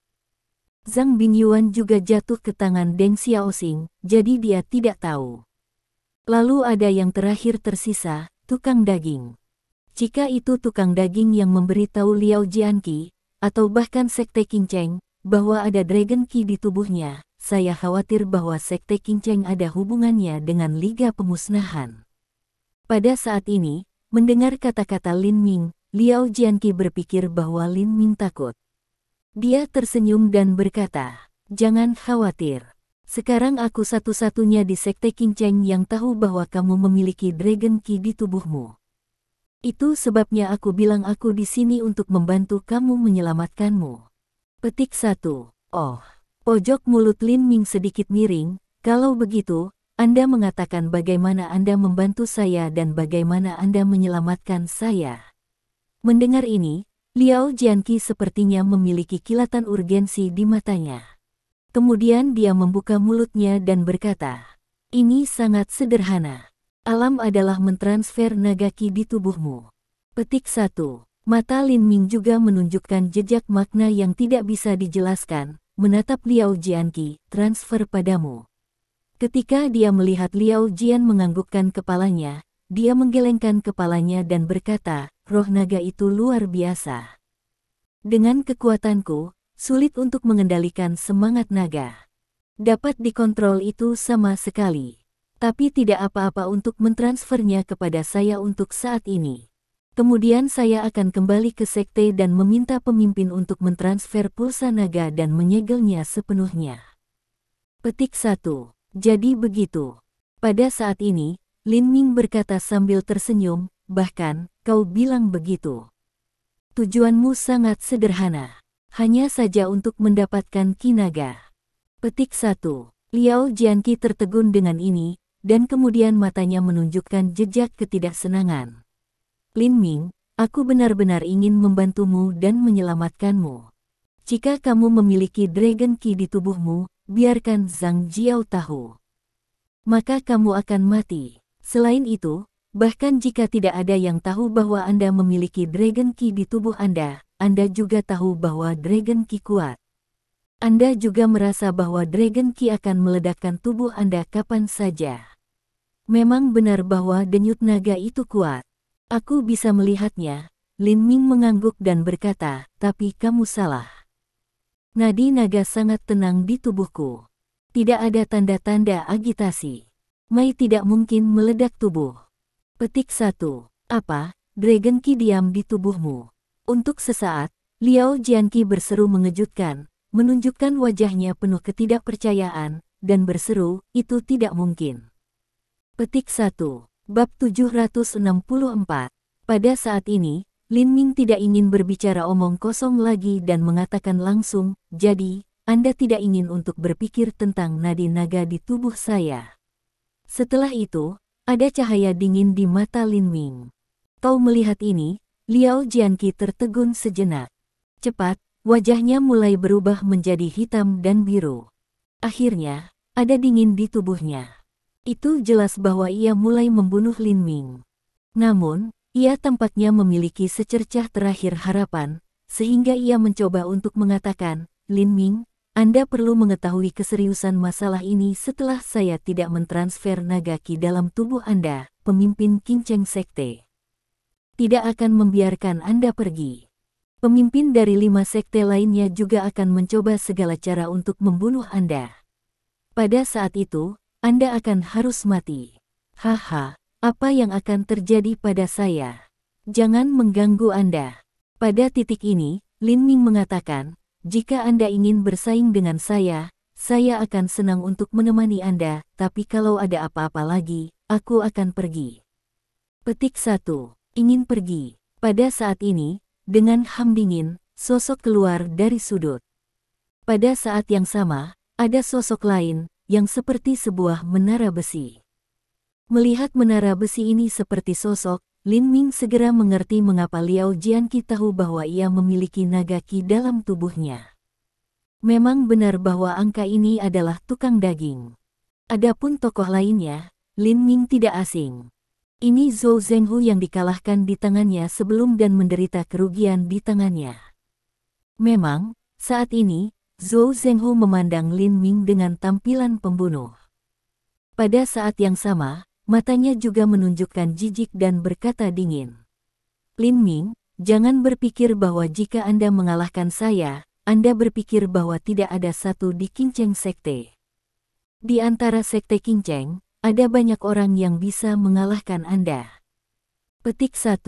Speaker 1: Zhang Binyuan juga jatuh ke tangan Deng Xiaoxing, jadi dia tidak tahu. Lalu ada yang terakhir tersisa, tukang daging. Jika itu tukang daging yang memberitahu Liao Jianqi, atau bahkan Sekte Qingcheng, bahwa ada Dragon Qi di tubuhnya, saya khawatir bahwa Sekte Qingcheng ada hubungannya dengan Liga Pemusnahan. Pada saat ini, mendengar kata-kata Lin Ming, Liao Jianqi berpikir bahwa Lin Ming takut. Dia tersenyum dan berkata, "Jangan khawatir. Sekarang aku satu-satunya di Sekte Qingcheng yang tahu bahwa kamu memiliki Dragon Qi di tubuhmu. Itu sebabnya aku bilang aku di sini untuk membantu kamu menyelamatkanmu." Petik 1. Oh. Pojok mulut Lin Ming sedikit miring, "Kalau begitu, Anda mengatakan bagaimana Anda membantu saya dan bagaimana Anda menyelamatkan saya." Mendengar ini, Liao Jianqi sepertinya memiliki kilatan urgensi di matanya. Kemudian dia membuka mulutnya dan berkata, "Ini sangat sederhana. Alam adalah mentransfer naga Qi di tubuhmu." Petik 1. Mata Lin Ming juga menunjukkan jejak makna yang tidak bisa dijelaskan, menatap Liao Jianqi, "Transfer padamu." Ketika dia melihat Liao Jian menganggukkan kepalanya, dia menggelengkan kepalanya dan berkata, "Roh naga itu luar biasa. Dengan kekuatanku, sulit untuk mengendalikan semangat naga. Dapat dikontrol itu sama sekali. Tapi tidak apa-apa untuk mentransfernya kepada saya untuk saat ini. Kemudian saya akan kembali ke sekte dan meminta pemimpin untuk mentransfer pulsa naga dan menyegelnya sepenuhnya." Petik 1. Jadi begitu. Pada saat ini, Lin Ming berkata sambil tersenyum, "Bahkan, kau bilang begitu. Tujuanmu sangat sederhana. Hanya saja untuk mendapatkan Qi naga." Petik 1. Liao Jianqi tertegun dengan ini, dan kemudian matanya menunjukkan jejak ketidaksenangan. "Lin Ming, aku benar-benar ingin membantumu dan menyelamatkanmu. Jika kamu memiliki Dragon Qi di tubuhmu, biarkan Zhang Jiao tahu. Maka kamu akan mati. Selain itu, bahkan jika tidak ada yang tahu bahwa Anda memiliki Dragon Qi di tubuh Anda juga tahu bahwa Dragon Qi kuat. Anda juga merasa bahwa Dragon Qi akan meledakkan tubuh Anda kapan saja. Memang benar bahwa denyut naga itu kuat. Aku bisa melihatnya." Lin Ming mengangguk dan berkata, "Tapi kamu salah. Nadi naga sangat tenang di tubuhku. Tidak ada tanda-tanda agitasi. Mai tidak mungkin meledak tubuh." Petik 1. Apa, Dragon Qi diam di tubuhmu? Untuk sesaat, Liao Jianqi berseru mengejutkan, menunjukkan wajahnya penuh ketidakpercayaan, dan berseru, "Itu tidak mungkin." Petik 1. Bab 764. Pada saat ini, Lin Ming tidak ingin berbicara omong kosong lagi dan mengatakan langsung, "Jadi, Anda tidak ingin untuk berpikir tentang nadi naga di tubuh saya." Setelah itu, ada cahaya dingin di mata Lin Ming. "Kau melihat ini?" Liao Jianqi tertegun sejenak. Cepat, wajahnya mulai berubah menjadi hitam dan biru. Akhirnya, ada dingin di tubuhnya. Itu jelas bahwa ia mulai membunuh Lin Ming. Namun, ia tampaknya memiliki secercah terakhir harapan, sehingga ia mencoba untuk mengatakan, "Lin Ming, Anda perlu mengetahui keseriusan masalah ini setelah saya tidak mentransfer naga Qi dalam tubuh Anda, pemimpin Qingcheng Sekte. Tidak akan membiarkan Anda pergi. Pemimpin dari 5 sekte lainnya juga akan mencoba segala cara untuk membunuh Anda. Pada saat itu, Anda akan harus mati. Haha, apa yang akan terjadi pada saya? Jangan mengganggu Anda." Pada titik ini, Lin Ming mengatakan, "Jika Anda ingin bersaing dengan saya akan senang untuk menemani Anda, tapi kalau ada apa-apa lagi, aku akan pergi." Petik 1. Ingin pergi. Pada saat ini, dengan ham dingin, sosok keluar dari sudut. Pada saat yang sama, ada sosok lain, yang seperti sebuah menara besi. Melihat menara besi ini seperti sosok, Lin Ming segera mengerti mengapa Liao Jianqi tahu bahwa ia memiliki naga Qi dalam tubuhnya. Memang benar bahwa angka ini adalah tukang daging. Adapun tokoh lainnya, Lin Ming tidak asing. Ini Zhou Zhenghu yang dikalahkan di tangannya sebelum dan menderita kerugian di tangannya. Memang, saat ini, Zhou Zhenghu memandang Lin Ming dengan tampilan pembunuh. Pada saat yang sama, matanya juga menunjukkan jijik dan berkata dingin. Lin Ming, jangan berpikir bahwa jika Anda mengalahkan saya, Anda berpikir bahwa tidak ada satu di Qingcheng Sekte. Di antara Sekte Qingcheng, ada banyak orang yang bisa mengalahkan Anda. Petik 1.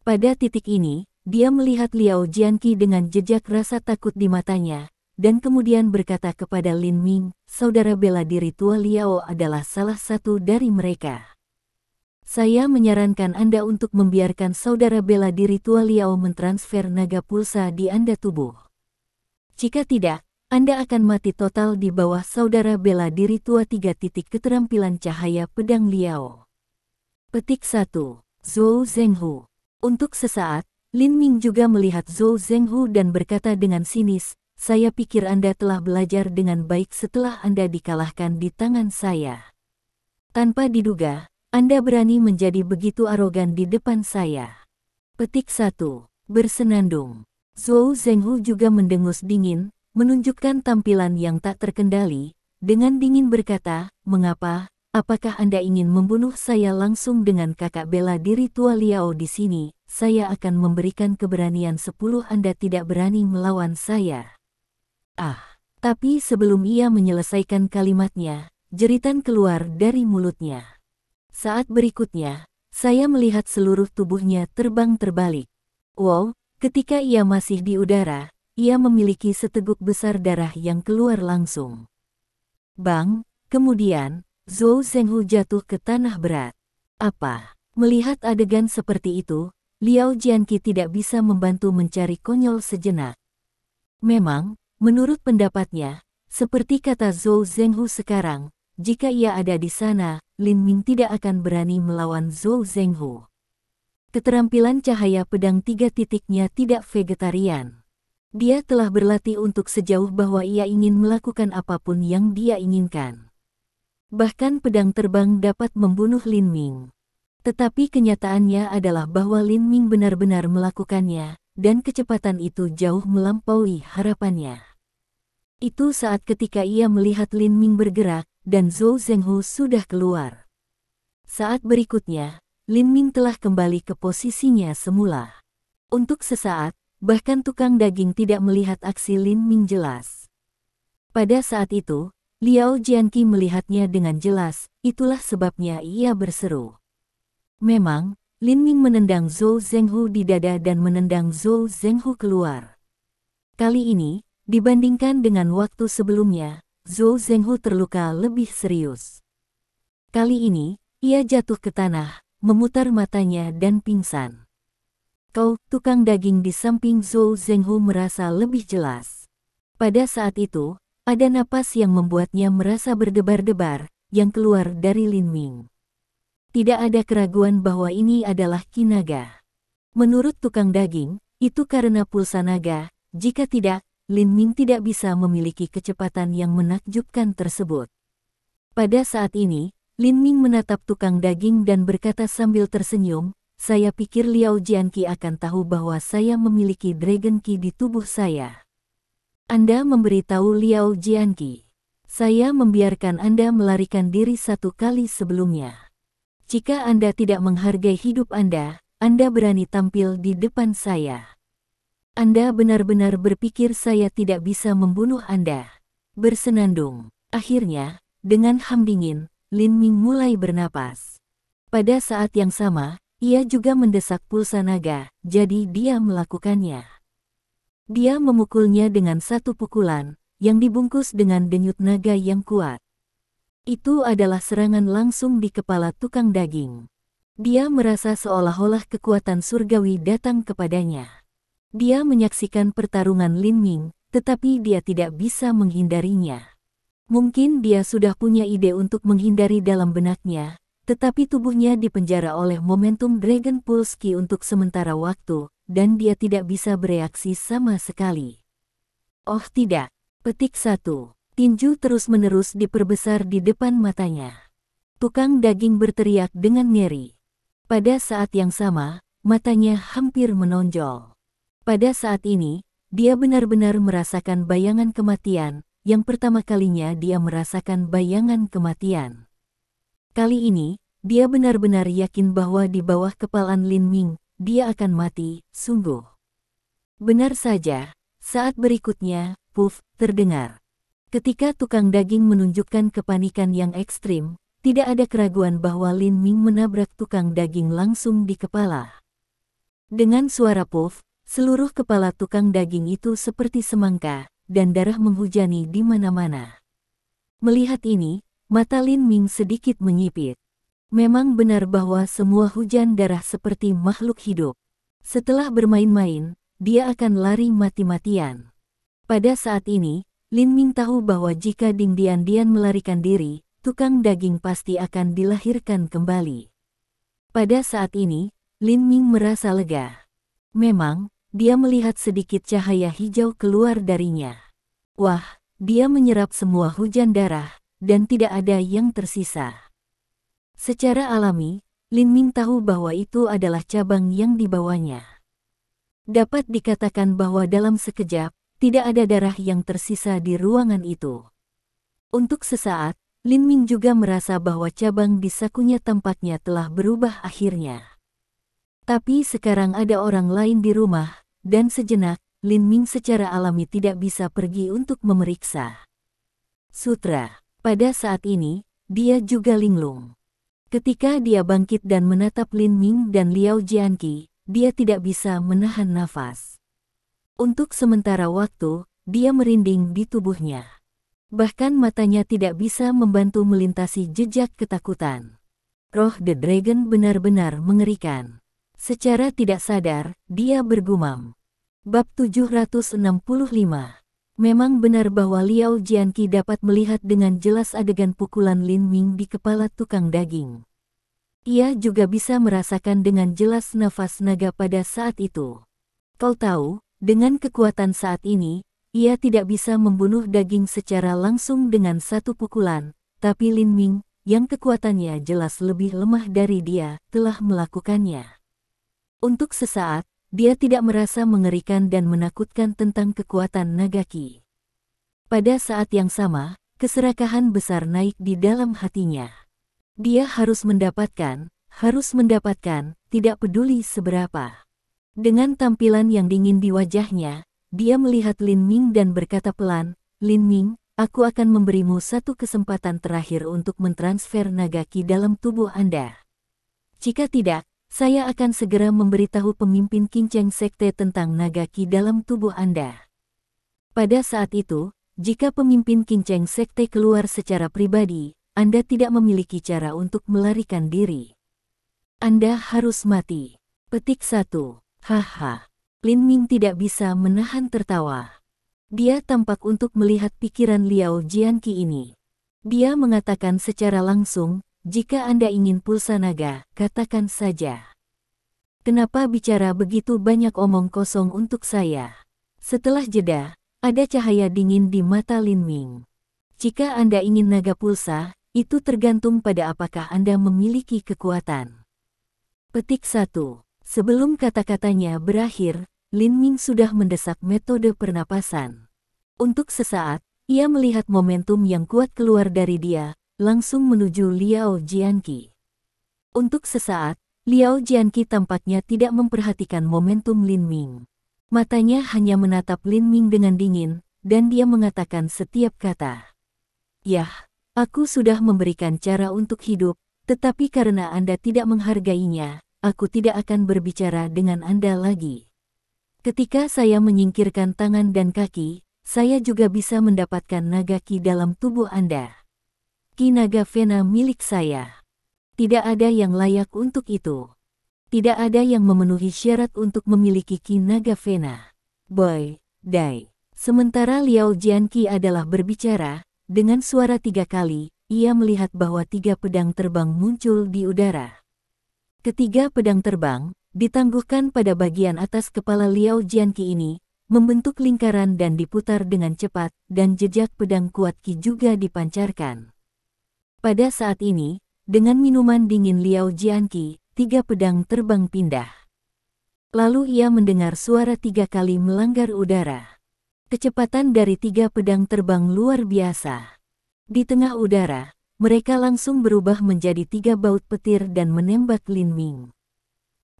Speaker 1: Pada titik ini, dia melihat Liao Jianqi dengan jejak rasa takut di matanya, dan kemudian berkata kepada Lin Ming, saudara bela diri tua Liao adalah salah satu dari mereka. Saya menyarankan Anda untuk membiarkan saudara bela diri tua Liao mentransfer naga pulsa di Anda tubuh. Jika tidak, Anda akan mati total di bawah saudara bela diri tua 3. Keterampilan cahaya pedang Liao. Petik 1. Zhou Zhenghu. Untuk sesaat, Lin Ming juga melihat Zhou Zhenghu dan berkata dengan sinis, saya pikir Anda telah belajar dengan baik setelah Anda dikalahkan di tangan saya. Tanpa diduga, Anda berani menjadi begitu arogan di depan saya. Petik 1. Bersenandung. Zhou Zhenghu juga mendengus dingin, menunjukkan tampilan yang tak terkendali, dengan dingin berkata, mengapa, apakah Anda ingin membunuh saya langsung dengan kakak bela diri tua Liao di sini, saya akan memberikan keberanian 10 Anda tidak berani melawan saya. Tapi sebelum ia menyelesaikan kalimatnya, jeritan keluar dari mulutnya. Saat berikutnya, saya melihat seluruh tubuhnya terbang terbalik. Wow, ketika ia masih di udara, ia memiliki seteguk besar darah yang keluar langsung. Bang, kemudian, Zhou Zhenghu jatuh ke tanah berat. Melihat adegan seperti itu, Liao Jianqi tidak bisa membantu mencari konyol sejenak. Memang, menurut pendapatnya, seperti kata Zhou Zhenghu sekarang, jika ia ada di sana, Lin Ming tidak akan berani melawan Zhou Zhenghu. Keterampilan cahaya pedang 3 titiknya tidak vegetarian. Dia telah berlatih untuk sejauh bahwa ia ingin melakukan apapun yang dia inginkan. Bahkan pedang terbang dapat membunuh Lin Ming. Tetapi kenyataannya adalah bahwa Lin Ming benar-benar melakukannya, dan kecepatan itu jauh melampaui harapannya. Itu saat ketika ia melihat Lin Ming bergerak, dan Zhou Zhenghu sudah keluar. Saat berikutnya, Lin Ming telah kembali ke posisinya semula. Untuk sesaat, bahkan tukang daging tidak melihat aksi Lin Ming jelas. Pada saat itu, Liao Jianqi melihatnya dengan jelas, itulah sebabnya ia berseru. Memang, Lin Ming menendang Zhou Zhenghu di dada dan menendang Zhou Zhenghu keluar. Kali ini, dibandingkan dengan waktu sebelumnya, Zhou Zhenghu terluka lebih serius. Kali ini, ia jatuh ke tanah, memutar matanya dan pingsan. Tukang daging di samping Zhou Zhenghu merasa lebih jelas. Pada saat itu, ada napas yang membuatnya merasa berdebar-debar, yang keluar dari Lin Ming. Tidak ada keraguan bahwa ini adalah Qi naga. Menurut tukang daging, itu karena pulsa naga, jika tidak, Lin Ming tidak bisa memiliki kecepatan yang menakjubkan tersebut. Pada saat ini, Lin Ming menatap tukang daging dan berkata sambil tersenyum, saya pikir Liao Jianqi akan tahu bahwa saya memiliki Dragon Qi di tubuh saya. Anda memberitahu Liao Jianqi. Saya membiarkan Anda melarikan diri 1 kali sebelumnya. Jika Anda tidak menghargai hidup Anda berani tampil di depan saya. Anda benar-benar berpikir saya tidak bisa membunuh Anda. Bersenandung. Akhirnya, dengan ham dingin, Lin Ming mulai bernapas. Pada saat yang sama, ia juga mendesak pulsa naga, jadi dia melakukannya. Dia memukulnya dengan satu pukulan, yang dibungkus dengan denyut naga yang kuat. Itu adalah serangan langsung di kepala tukang daging. Dia merasa seolah-olah kekuatan surgawi datang kepadanya. Dia menyaksikan pertarungan Lin Ming, tetapi dia tidak bisa menghindarinya. Mungkin dia sudah punya ide untuk menghindari dalam benaknya, tetapi tubuhnya dipenjara oleh momentum Dragon Pulse Qi untuk sementara waktu, dan dia tidak bisa bereaksi sama sekali. Oh tidak. Petik 1. Tinju terus-menerus diperbesar di depan matanya. Tukang daging berteriak dengan ngeri. Pada saat yang sama, matanya hampir menonjol. Pada saat ini, dia benar-benar merasakan bayangan kematian, yang pertama kalinya dia merasakan bayangan kematian. Kali ini, dia benar-benar yakin bahwa di bawah kepalan Lin Ming, dia akan mati, sungguh. Benar saja, saat berikutnya, puff, terdengar. Ketika tukang daging menunjukkan kepanikan yang ekstrim, tidak ada keraguan bahwa Lin Ming menabrak tukang daging langsung di kepala. Dengan suara puff, seluruh kepala tukang daging itu seperti semangka, dan darah menghujani di mana-mana. Melihat ini, mata Lin Ming sedikit menyipit. Memang benar bahwa semua hujan darah seperti makhluk hidup. Setelah bermain-main, dia akan lari mati-matian. Pada saat ini, Lin Ming tahu bahwa jika Ding Dian melarikan diri, tukang daging pasti akan dilahirkan kembali. Pada saat ini, Lin Ming merasa lega. Memang, dia melihat sedikit cahaya hijau keluar darinya. Wah, dia menyerap semua hujan darah, dan tidak ada yang tersisa. Secara alami, Lin Ming tahu bahwa itu adalah cabang yang dibawanya. Dapat dikatakan bahwa dalam sekejap, tidak ada darah yang tersisa di ruangan itu. Untuk sesaat, Lin Ming juga merasa bahwa cabang di sakunya tampaknya telah berubah akhirnya. Tapi sekarang ada orang lain di rumah, dan sejenak, Lin Ming secara alami tidak bisa pergi untuk memeriksa. Sutra, pada saat ini, dia juga linglung. Ketika dia bangkit dan menatap Lin Ming dan Liao Jianqi, dia tidak bisa menahan nafas. Untuk sementara waktu, dia merinding di tubuhnya. Bahkan matanya tidak bisa membantu melintasi jejak ketakutan. Roh The Dragon benar-benar mengerikan. Secara tidak sadar, dia bergumam. Bab 765. Memang benar bahwa Liao Jianqi dapat melihat dengan jelas adegan pukulan Lin Ming di kepala tukang daging. Ia juga bisa merasakan dengan jelas nafas naga pada saat itu. Kau tahu, dengan kekuatan saat ini, ia tidak bisa membunuh daging secara langsung dengan satu pukulan, tapi Lin Ming, yang kekuatannya jelas lebih lemah dari dia, telah melakukannya. Untuk sesaat, dia tidak merasa mengerikan dan menakutkan tentang kekuatan naga Qi. Pada saat yang sama, keserakahan besar naik di dalam hatinya. Dia harus mendapatkan, tidak peduli seberapa. Dengan tampilan yang dingin di wajahnya, dia melihat Lin Ming dan berkata pelan, "Lin Ming, aku akan memberimu satu kesempatan terakhir untuk mentransfer naga Qi dalam tubuh Anda. Jika tidak, saya akan segera memberitahu pemimpin Qinceng Sekte tentang naga Qi dalam tubuh Anda." Pada saat itu, jika pemimpin Qinceng Sekte keluar secara pribadi, Anda tidak memiliki cara untuk melarikan diri. Anda harus mati. Petik 1. Haha. Lin Ming tidak bisa menahan tertawa. Dia tampak untuk melihat pikiran Liao Jianqi ini. Dia mengatakan secara langsung, "Jika Anda ingin pulsa naga, katakan saja. Kenapa bicara begitu banyak omong kosong untuk saya?" Setelah jeda, ada cahaya dingin di mata Lin Ming. "Jika Anda ingin naga pulsa, itu tergantung pada apakah Anda memiliki kekuatan." Petik 1. Sebelum kata-katanya berakhir, Lin Ming sudah mendesak metode pernapasan. Untuk sesaat, ia melihat momentum yang kuat keluar dari dia, langsung menuju Liao Jianqi. Untuk sesaat, Liao Jianqi tampaknya tidak memperhatikan momentum Lin Ming. Matanya hanya menatap Lin Ming dengan dingin, dan dia mengatakan setiap kata. "Yah, aku sudah memberikan cara untuk hidup, tetapi karena Anda tidak menghargainya, aku tidak akan berbicara dengan Anda lagi. Ketika saya menyingkirkan tangan dan kaki, saya juga bisa mendapatkan naga Qi dalam tubuh Anda. Qi naga Vena milik saya. Tidak ada yang layak untuk itu. Tidak ada yang memenuhi syarat untuk memiliki Qi naga Vena. Boy, Dai." Sementara Liao Jianqi adalah berbicara, dengan suara 3 kali, ia melihat bahwa 3 pedang terbang muncul di udara. Ketiga pedang terbang, ditangguhkan pada bagian atas kepala Liao Jianqi ini, membentuk lingkaran dan diputar dengan cepat, dan jejak pedang kuat Qi juga dipancarkan. Pada saat ini, dengan minuman dingin Liao Jianqi, 3 pedang terbang pindah. Lalu ia mendengar suara 3 kali melanggar udara. Kecepatan dari 3 pedang terbang luar biasa. Di tengah udara, mereka langsung berubah menjadi 3 baut petir dan menembak Lin Ming.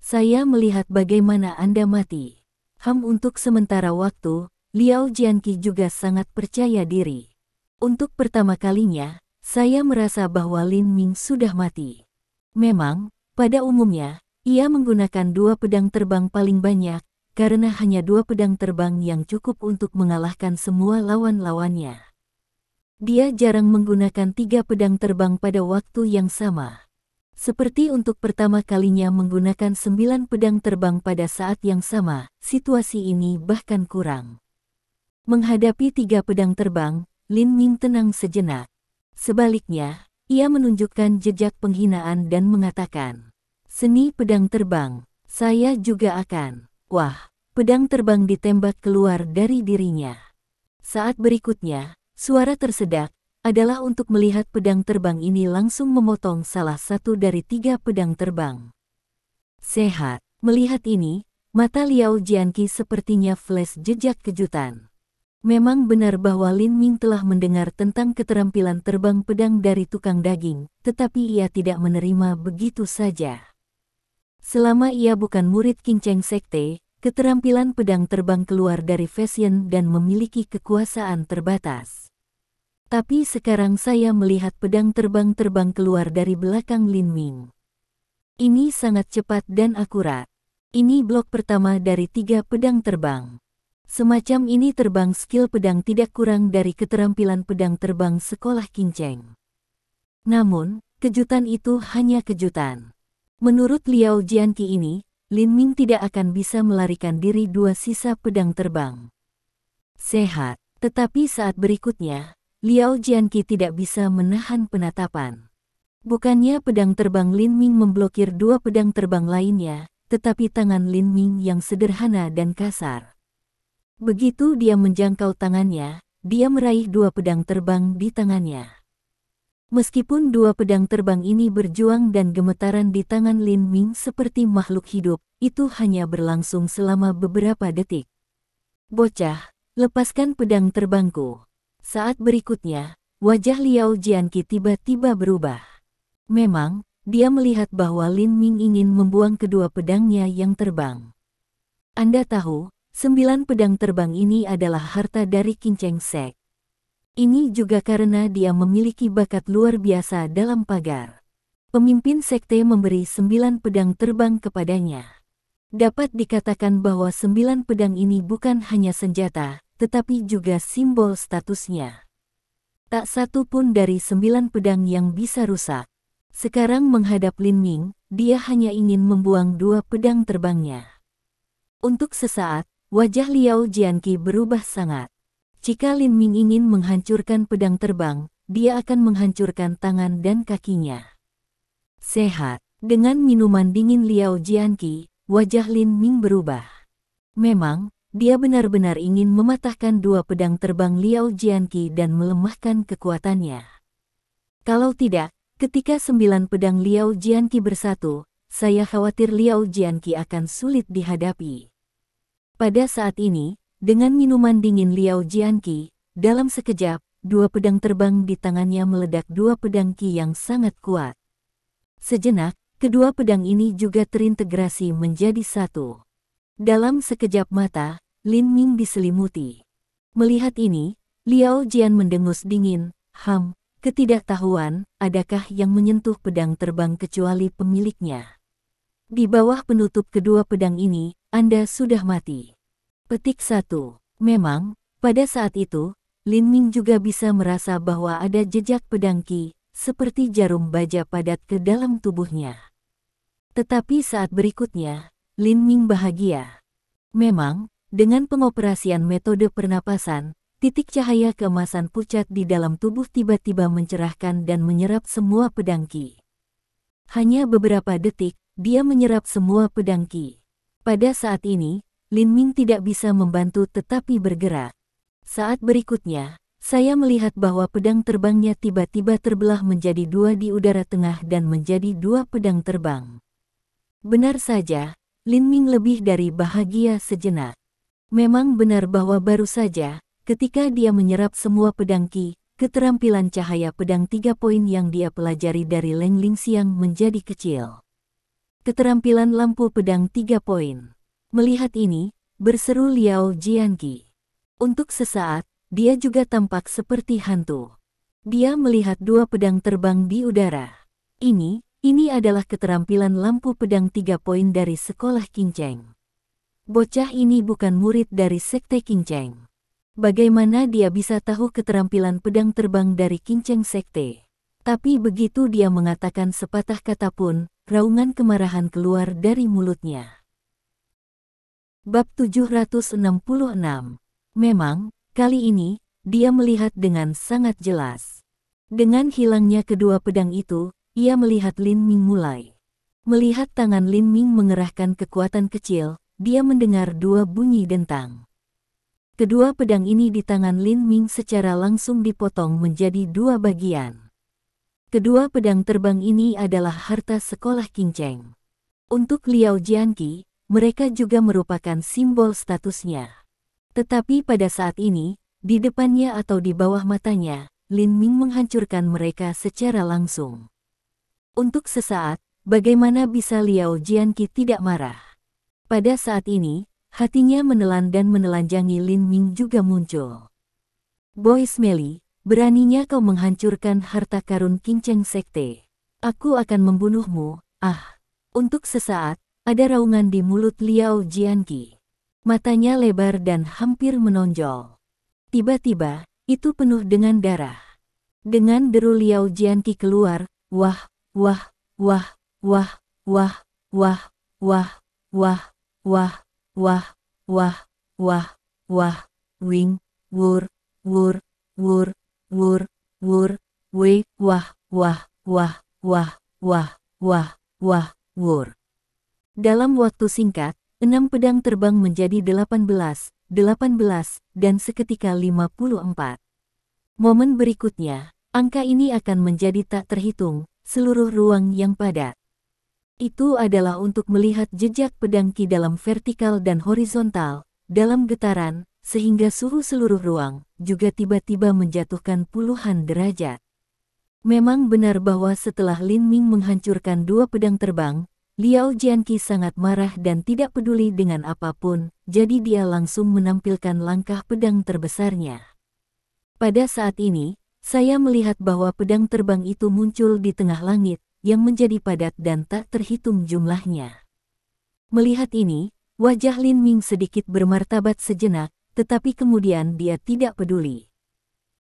Speaker 1: Saya melihat bagaimana Anda mati. Untuk sementara waktu, Liao Jianqi juga sangat percaya diri. Untuk pertama kalinya, saya merasa bahwa Lin Ming sudah mati. Memang, pada umumnya, ia menggunakan 2 pedang terbang paling banyak, karena hanya 2 pedang terbang yang cukup untuk mengalahkan semua lawan-lawannya. Dia jarang menggunakan 3 pedang terbang pada waktu yang sama. Seperti untuk pertama kalinya menggunakan 9 pedang terbang pada saat yang sama, situasi ini bahkan kurang. Menghadapi 3 pedang terbang, Lin Ming tenang sejenak. Sebaliknya, ia menunjukkan jejak penghinaan dan mengatakan, "Seni pedang terbang, saya juga akan." Wah, pedang terbang ditembak keluar dari dirinya. Saat berikutnya, suara tersedak adalah untuk melihat pedang terbang ini langsung memotong salah satu dari 3 pedang terbang. Sehat. Melihat ini, mata Liao Jianqi sepertinya flash jejak kejutan. Memang benar bahwa Lin Ming telah mendengar tentang keterampilan terbang pedang dari tukang daging, tetapi ia tidak menerima begitu saja. Selama ia bukan murid Qin Cheng Sekte, keterampilan pedang terbang keluar dari fashion dan memiliki kekuasaan terbatas. Tapi sekarang saya melihat pedang terbang keluar dari belakang Lin Ming. Ini sangat cepat dan akurat. Ini blok pertama dari 3 pedang terbang. Semacam ini terbang skill pedang tidak kurang dari keterampilan pedang terbang sekolah Qin Cheng. Namun, kejutan itu hanya kejutan. Menurut Liao Jianqi ini, Lin Ming tidak akan bisa melarikan diri 2 sisa pedang terbang. Sehat, tetapi saat berikutnya, Liao Jianqi tidak bisa menahan penatapan. Bukannya pedang terbang Lin Ming memblokir 2 pedang terbang lainnya, tetapi tangan Lin Ming yang sederhana dan kasar. Begitu dia menjangkau tangannya, dia meraih 2 pedang terbang di tangannya. Meskipun 2 pedang terbang ini berjuang dan gemetaran di tangan Lin Ming seperti makhluk hidup, itu hanya berlangsung selama beberapa detik. "Bocah, lepaskan pedang terbangku." Saat berikutnya, wajah Liao Jianqi tiba-tiba berubah. Memang, dia melihat bahwa Lin Ming ingin membuang kedua pedangnya yang terbang. Anda tahu, 9 pedang terbang ini adalah harta dari Qin Cheng Sek. Ini juga karena dia memiliki bakat luar biasa dalam pagar. Pemimpin sekte memberi 9 pedang terbang kepadanya. Dapat dikatakan bahwa 9 pedang ini bukan hanya senjata, tetapi juga simbol statusnya. Tak satu pun dari 9 pedang yang bisa rusak. Sekarang menghadap Lin Ming, dia hanya ingin membuang 2 pedang terbangnya. Untuk sesaat, wajah Liao Jianqi berubah sangat. Jika Lin Ming ingin menghancurkan pedang terbang, dia akan menghancurkan tangan dan kakinya. Sehat. Dengan minuman dingin Liao Jianqi, wajah Lin Ming berubah. Memang, dia benar-benar ingin mematahkan 2 pedang terbang Liao Jianqi dan melemahkan kekuatannya. Kalau tidak, ketika 9 pedang Liao Jianqi bersatu, saya khawatir Liao Jianqi akan sulit dihadapi. Pada saat ini, dengan minuman dingin Liao Jianqi, dalam sekejap, 2 pedang terbang di tangannya meledak 2 pedang Qi yang sangat kuat. Sejenak, kedua pedang ini juga terintegrasi menjadi satu. Dalam sekejap mata, Lin Ming diselimuti. Melihat ini, Liao Jian mendengus dingin, ketidaktahuan, adakah yang menyentuh pedang terbang kecuali pemiliknya? Di bawah penutup kedua pedang ini, Anda sudah mati. Petik 1. Memang, pada saat itu, Lin Ming juga bisa merasa bahwa ada jejak pedang Qi, seperti jarum baja padat ke dalam tubuhnya. Tetapi saat berikutnya, Lin Ming bahagia. Memang, dengan pengoperasian metode pernapasan, titik cahaya keemasan pucat di dalam tubuh tiba-tiba mencerahkan dan menyerap semua pedang Qi. Hanya beberapa detik, dia menyerap semua pedang Qi. Pada saat ini, Lin Ming tidak bisa membantu tetapi bergerak. Saat berikutnya, saya melihat bahwa pedang terbangnya tiba-tiba terbelah menjadi 2 di udara tengah dan menjadi 2 pedang terbang. Benar saja, Lin Ming lebih dari bahagia sejenak. Memang benar bahwa baru saja, ketika dia menyerap semua pedang Qi, keterampilan cahaya pedang 3 poin yang dia pelajari dari Leng Lingxiang menjadi kecil. Keterampilan lampu pedang 3 poin. Melihat ini, berseru Liao Jianqi. Untuk sesaat, dia juga tampak seperti hantu. Dia melihat 2 pedang terbang di udara. Ini adalah keterampilan lampu pedang 3 poin dari sekolah Qing Cheng. Bocah ini bukan murid dari sekte Qing Cheng. Bagaimana dia bisa tahu keterampilan pedang terbang dari Qing Cheng sekte? Tapi begitu dia mengatakan sepatah kata pun, raungan kemarahan keluar dari mulutnya. Bab 766. Memang, kali ini, dia melihat dengan sangat jelas. Dengan hilangnya kedua pedang itu, ia melihat Lin Ming mulai. Melihat tangan Lin Ming mengerahkan kekuatan kecil, dia mendengar 2 bunyi dentang. Kedua pedang ini di tangan Lin Ming secara langsung dipotong menjadi 2 bagian. Kedua pedang terbang ini adalah harta sekolah Qing Cheng. Untuk Liao Jianqi, mereka juga merupakan simbol statusnya. Tetapi pada saat ini, di depannya atau di bawah matanya, Lin Ming menghancurkan mereka secara langsung. Untuk sesaat, bagaimana bisa Liao Jianqi tidak marah? Pada saat ini, hatinya menelan dan menelanjangi Lin Ming juga muncul. Boy Smelly, beraninya kau menghancurkan harta karun Qing Cheng sekte. Aku akan membunuhmu, ah. Untuk sesaat, ada raungan di mulut Liao Jianqi. Matanya lebar dan hampir menonjol. Tiba-tiba, itu penuh dengan darah. Dengan deru Liao Jianqi keluar, wah, wah, wah, wah, wah, wah, wah, wah, wah, wah, wah, wah, wah, wing, wur, wur, wur, wur, wur, we, wah, wah, wah, wah, wah, wah, wah, wur. Dalam waktu singkat, 6 pedang terbang menjadi 18, dan seketika 54. Momen berikutnya, angka ini akan menjadi tak terhitung, seluruh ruang yang padat. Itu adalah untuk melihat jejak pedang Qi dalam vertikal dan horizontal, dalam getaran, sehingga suhu seluruh ruang, juga tiba-tiba menjatuhkan puluhan derajat. Memang benar bahwa setelah Lin Ming menghancurkan 2 pedang terbang, Liao Jianqi sangat marah dan tidak peduli dengan apapun, jadi dia langsung menampilkan langkah pedang terbesarnya. Pada saat ini, saya melihat bahwa pedang terbang itu muncul di tengah langit, yang menjadi padat dan tak terhitung jumlahnya. Melihat ini, wajah Lin Ming sedikit bermartabat sejenak, tetapi kemudian dia tidak peduli.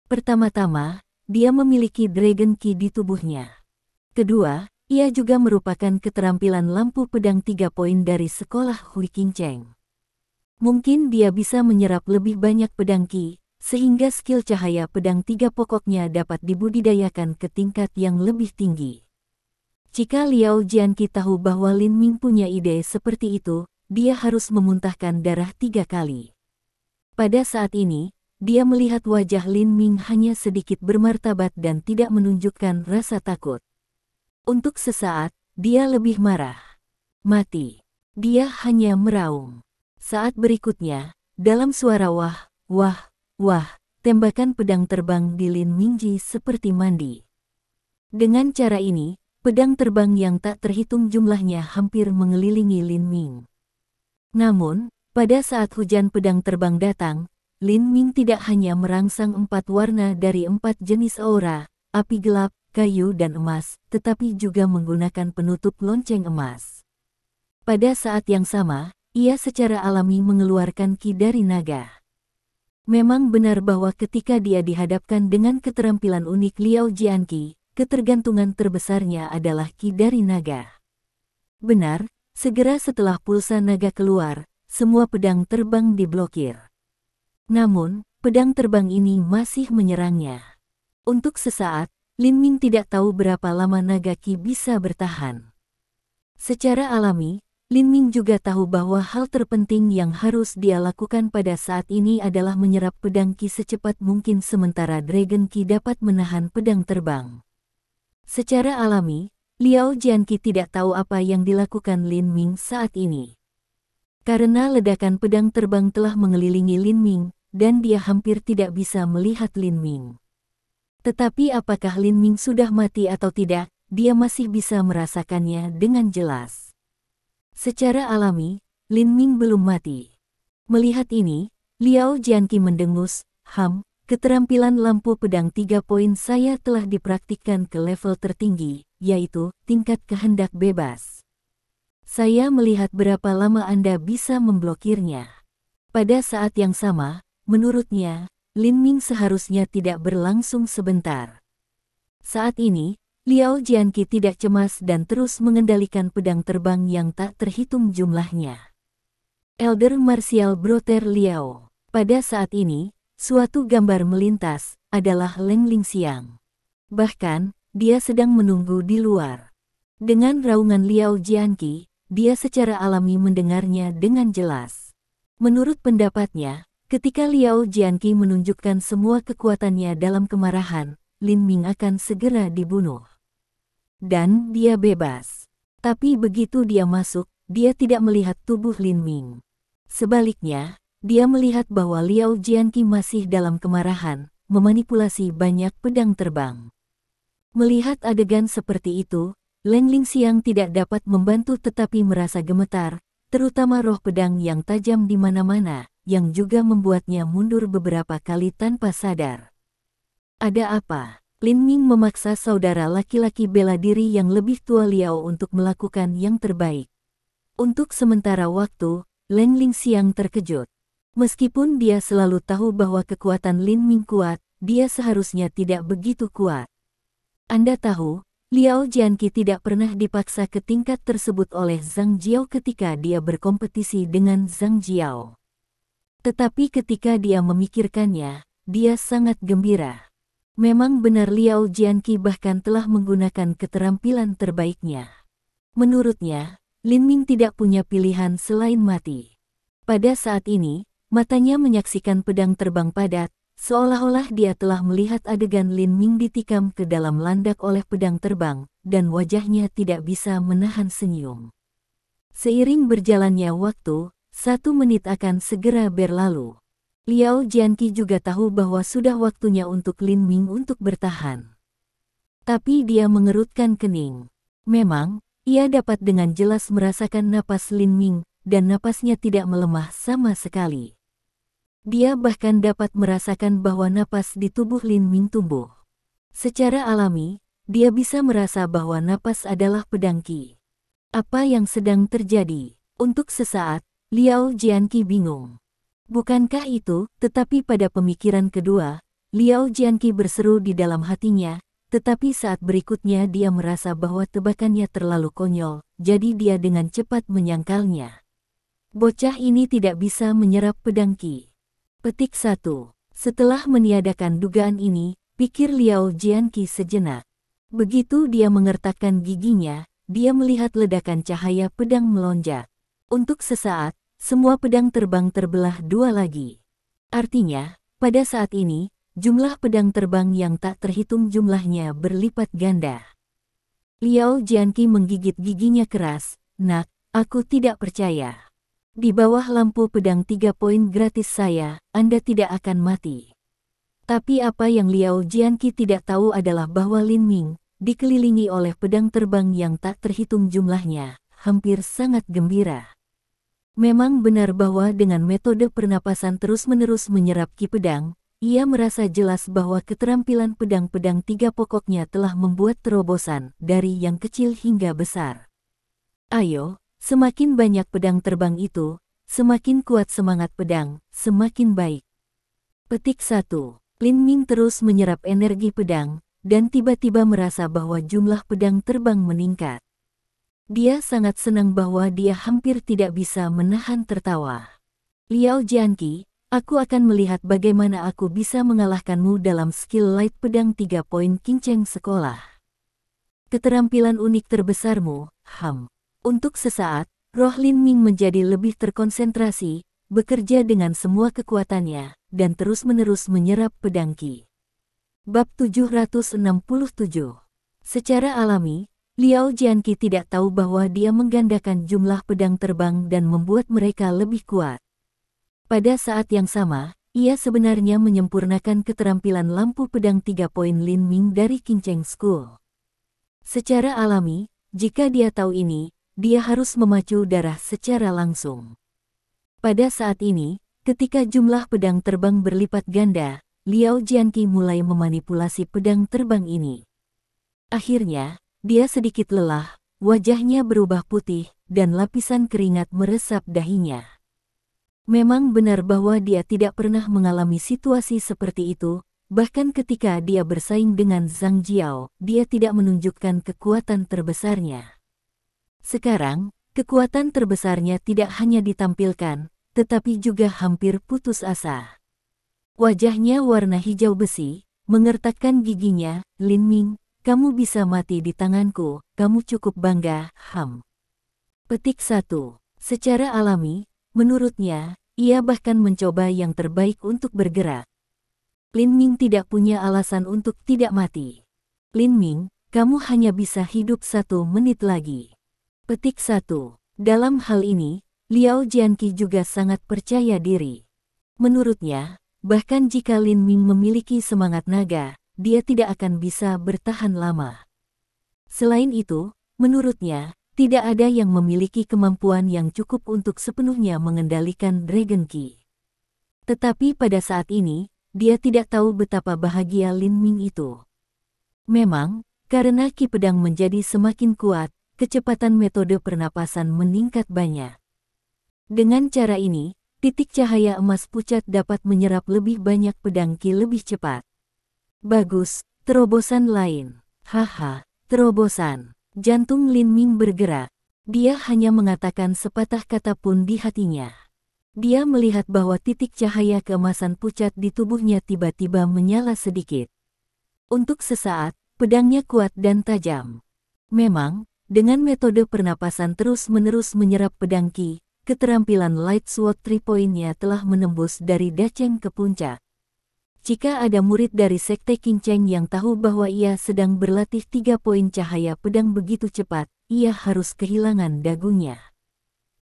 Speaker 1: Pertama-tama, dia memiliki Dragon Qi di tubuhnya. Kedua, ia juga merupakan keterampilan lampu pedang 3 poin dari sekolah Hui Qing Cheng. Mungkin dia bisa menyerap lebih banyak pedang Qi, sehingga skill cahaya pedang 3 pokoknya dapat dibudidayakan ke tingkat yang lebih tinggi. Jika Liao Jianqi tahu bahwa Lin Ming punya ide seperti itu, dia harus memuntahkan darah 3 kali. Pada saat ini, dia melihat wajah Lin Ming hanya sedikit bermartabat dan tidak menunjukkan rasa takut. Untuk sesaat, dia lebih marah. Mati. Dia hanya meraung. Saat berikutnya, dalam suara wah, wah, wah, tembakan pedang terbang di Lin Mingji seperti mandi. Dengan cara ini, pedang terbang yang tak terhitung jumlahnya hampir mengelilingi Lin Ming. Namun, pada saat hujan pedang terbang datang, Lin Ming tidak hanya merangsang 4 warna dari 4 jenis aura, api gelap, kayu dan emas, tetapi juga menggunakan penutup lonceng emas. Pada saat yang sama, ia secara alami mengeluarkan Qi dari naga. Memang benar bahwa ketika dia dihadapkan dengan keterampilan unik Liao Jianqi, ketergantungan terbesarnya adalah Qi dari naga. Benar, segera setelah pulsa naga keluar, semua pedang terbang diblokir. Namun, pedang terbang ini masih menyerangnya. Untuk sesaat, Lin Ming tidak tahu berapa lama naga Qi bisa bertahan. Secara alami, Lin Ming juga tahu bahwa hal terpenting yang harus dia lakukan pada saat ini adalah menyerap pedang Qi secepat mungkin sementara Dragon Qi dapat menahan pedang terbang. Secara alami, Liao Jianqi tidak tahu apa yang dilakukan Lin Ming saat ini. Karena ledakan pedang terbang telah mengelilingi Lin Ming, dan dia hampir tidak bisa melihat Lin Ming. Tetapi apakah Lin Ming sudah mati atau tidak, dia masih bisa merasakannya dengan jelas. Secara alami, Lin Ming belum mati. Melihat ini, Liao Jianqi mendengus, keterampilan lampu pedang 3 poin saya telah dipraktikkan ke level tertinggi, yaitu tingkat kehendak bebas. Saya melihat berapa lama Anda bisa memblokirnya. Pada saat yang sama, menurutnya, Lin Ming seharusnya tidak berlangsung sebentar. Saat ini, Liao Jianqi tidak cemas dan terus mengendalikan pedang terbang yang tak terhitung jumlahnya. Elder Martial Brother Liao. Pada saat ini, suatu gambar melintas, adalah Leng Lingxiang. Bahkan, dia sedang menunggu di luar. Dengan raungan Liao Jianqi, dia secara alami mendengarnya dengan jelas. Menurut pendapatnya, ketika Liao Jianqi menunjukkan semua kekuatannya dalam kemarahan, Lin Ming akan segera dibunuh. Dan dia bebas. Tapi begitu dia masuk, dia tidak melihat tubuh Lin Ming. Sebaliknya, dia melihat bahwa Liao Jianqi masih dalam kemarahan, memanipulasi banyak pedang terbang. Melihat adegan seperti itu, Leng Lingxiang tidak dapat membantu tetapi merasa gemetar, terutama roh pedang yang tajam di mana-mana, yang juga membuatnya mundur beberapa kali tanpa sadar. Ada apa? Lin Ming memaksa saudara laki-laki bela diri yang lebih tua Liao untuk melakukan yang terbaik. Untuk sementara waktu, Leng Lingxiang terkejut. Meskipun dia selalu tahu bahwa kekuatan Lin Ming kuat, dia seharusnya tidak begitu kuat. Anda tahu, Liao Jianqi tidak pernah dipaksa ke tingkat tersebut oleh Zhang Jiao ketika dia berkompetisi dengan Zhang Jiao. Tetapi ketika dia memikirkannya, dia sangat gembira. Memang benar Liao Jianqi bahkan telah menggunakan keterampilan terbaiknya. Menurutnya, Lin Ming tidak punya pilihan selain mati. Pada saat ini, matanya menyaksikan pedang terbang padat, seolah-olah dia telah melihat adegan Lin Ming ditikam ke dalam landak oleh pedang terbang, dan wajahnya tidak bisa menahan senyum. Seiring berjalannya waktu, 1 menit akan segera berlalu. Liao Jianqi juga tahu bahwa sudah waktunya untuk Lin Ming untuk bertahan. Tapi dia mengerutkan kening. Memang, ia dapat dengan jelas merasakan napas Lin Ming, dan napasnya tidak melemah sama sekali. Dia bahkan dapat merasakan bahwa napas di tubuh Lin Ming tumbuh. Secara alami, dia bisa merasa bahwa napas adalah pedang Qi. Apa yang sedang terjadi? Untuk sesaat, Liao Jianqi bingung. Bukankah itu, tetapi pada pemikiran kedua, Liao Jianqi berseru di dalam hatinya, tetapi saat berikutnya dia merasa bahwa tebakannya terlalu konyol, jadi dia dengan cepat menyangkalnya. Bocah ini tidak bisa menyerap pedang Qi. Petik 1. Setelah meniadakan dugaan ini, pikir Liao Jianqi sejenak. Begitu dia mengertakkan giginya, dia melihat ledakan cahaya pedang melonjak. Untuk sesaat, semua pedang terbang terbelah 2 lagi. Artinya, pada saat ini, jumlah pedang terbang yang tak terhitung jumlahnya berlipat ganda. Liao Jianqi menggigit giginya keras, "Nak, aku tidak percaya. Di bawah lampu pedang 3 poin gratis saya, Anda tidak akan mati." Tapi apa yang Liao Jianqi tidak tahu adalah bahwa Lin Ming, dikelilingi oleh pedang terbang yang tak terhitung jumlahnya, hampir sangat gembira. Memang benar bahwa dengan metode pernapasan terus-menerus menyerap ki pedang, ia merasa jelas bahwa keterampilan pedang-pedang 3 pokoknya telah membuat terobosan dari yang kecil hingga besar. Ayo, semakin banyak pedang terbang itu, semakin kuat semangat pedang, semakin baik. Petik 1. Lin Ming terus menyerap energi pedang, dan tiba-tiba merasa bahwa jumlah pedang terbang meningkat. Dia sangat senang bahwa dia hampir tidak bisa menahan tertawa. "Liao Jianqi, aku akan melihat bagaimana aku bisa mengalahkanmu dalam skill light pedang 3 poin kinceng sekolah. Keterampilan unik terbesarmu, Untuk sesaat, roh Lin Ming menjadi lebih terkonsentrasi, bekerja dengan semua kekuatannya, dan terus-menerus menyerap pedang Qi. Bab 767. Secara alami, Liao Jianqi tidak tahu bahwa dia menggandakan jumlah pedang terbang dan membuat mereka lebih kuat. Pada saat yang sama, ia sebenarnya menyempurnakan keterampilan lampu pedang 3 poin Lin Ming dari Qingcheng School. Secara alami, jika dia tahu ini, dia harus memacu darah secara langsung. Pada saat ini, ketika jumlah pedang terbang berlipat ganda, Liao Jianqi mulai memanipulasi pedang terbang ini. Akhirnya, dia sedikit lelah, wajahnya berubah putih, dan lapisan keringat meresap dahinya. Memang benar bahwa dia tidak pernah mengalami situasi seperti itu, bahkan ketika dia bersaing dengan Zhang Jiao, dia tidak menunjukkan kekuatan terbesarnya. Sekarang, kekuatan terbesarnya tidak hanya ditampilkan, tetapi juga hampir putus asa. Wajahnya warna hijau besi, mengertakkan giginya, "Lin Ming, kamu bisa mati di tanganku, kamu cukup bangga, Ham." Petik 1. Secara alami, menurutnya, ia bahkan mencoba yang terbaik untuk bergerak. Lin Ming tidak punya alasan untuk tidak mati. "Lin Ming, kamu hanya bisa hidup 1 menit lagi." Petik 1. Dalam hal ini, Liao Jianqi juga sangat percaya diri. Menurutnya, bahkan jika Lin Ming memiliki semangat naga, dia tidak akan bisa bertahan lama. Selain itu, menurutnya, tidak ada yang memiliki kemampuan yang cukup untuk sepenuhnya mengendalikan Dragon Ki. Tetapi pada saat ini, dia tidak tahu betapa bahagia Lin Ming itu. Memang, karena ki pedang menjadi semakin kuat, kecepatan metode pernapasan meningkat banyak. Dengan cara ini, titik cahaya emas pucat dapat menyerap lebih banyak pedang ki lebih cepat. Bagus, terobosan lain. Haha, terobosan. Jantung Lin Ming bergerak. Dia hanya mengatakan sepatah kata pun di hatinya. Dia melihat bahwa titik cahaya keemasan pucat di tubuhnya tiba-tiba menyala sedikit. Untuk sesaat, pedangnya kuat dan tajam. Memang, dengan metode pernapasan terus-menerus menyerap pedang ki, keterampilan Light Sword 3 poinnya telah menembus dari daceng ke puncak. Jika ada murid dari Sekte Qingcheng yang tahu bahwa ia sedang berlatih 3 poin cahaya pedang begitu cepat, ia harus kehilangan dagunya.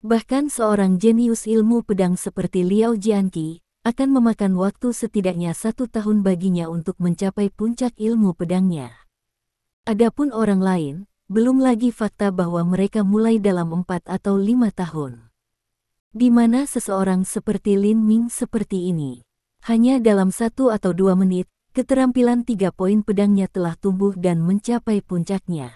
Speaker 1: Bahkan seorang jenius ilmu pedang seperti Liao Jianqi akan memakan waktu setidaknya 1 tahun baginya untuk mencapai puncak ilmu pedangnya. Adapun orang lain, belum lagi fakta bahwa mereka mulai dalam 4 atau 5 tahun. Di mana seseorang seperti Lin Ming seperti ini. Hanya dalam 1 atau 2 menit, keterampilan 3 poin pedangnya telah tumbuh dan mencapai puncaknya.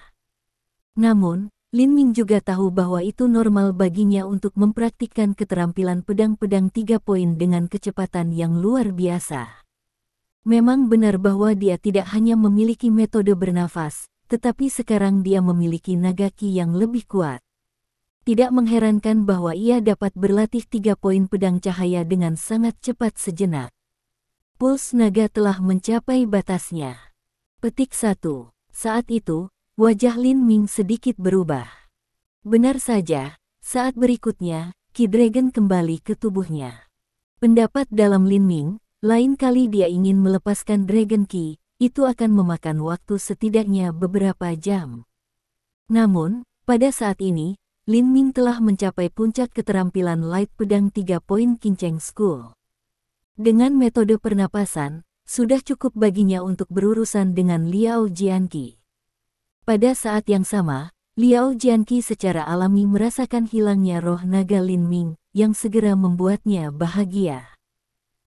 Speaker 1: Namun, Lin Ming juga tahu bahwa itu normal baginya untuk mempraktikkan keterampilan pedang-pedang 3 poin dengan kecepatan yang luar biasa. Memang benar bahwa dia tidak hanya memiliki metode bernafas, tetapi sekarang dia memiliki naga ki yang lebih kuat. Tidak mengherankan bahwa ia dapat berlatih 3 poin pedang cahaya dengan sangat cepat sejenak. Puls naga telah mencapai batasnya. Petik 1. Saat itu, wajah Lin Ming sedikit berubah. Benar saja, saat berikutnya, Ki Dragon kembali ke tubuhnya. Pendapat dalam Lin Ming, lain kali dia ingin melepaskan Dragon Ki, itu akan memakan waktu setidaknya beberapa jam. Namun, pada saat ini, Lin Ming telah mencapai puncak keterampilan Light Pedang 3 poin Qingcheng School. Dengan metode pernapasan, sudah cukup baginya untuk berurusan dengan Liao Jianqi. Pada saat yang sama, Liao Jianqi secara alami merasakan hilangnya roh naga Lin Ming, yang segera membuatnya bahagia.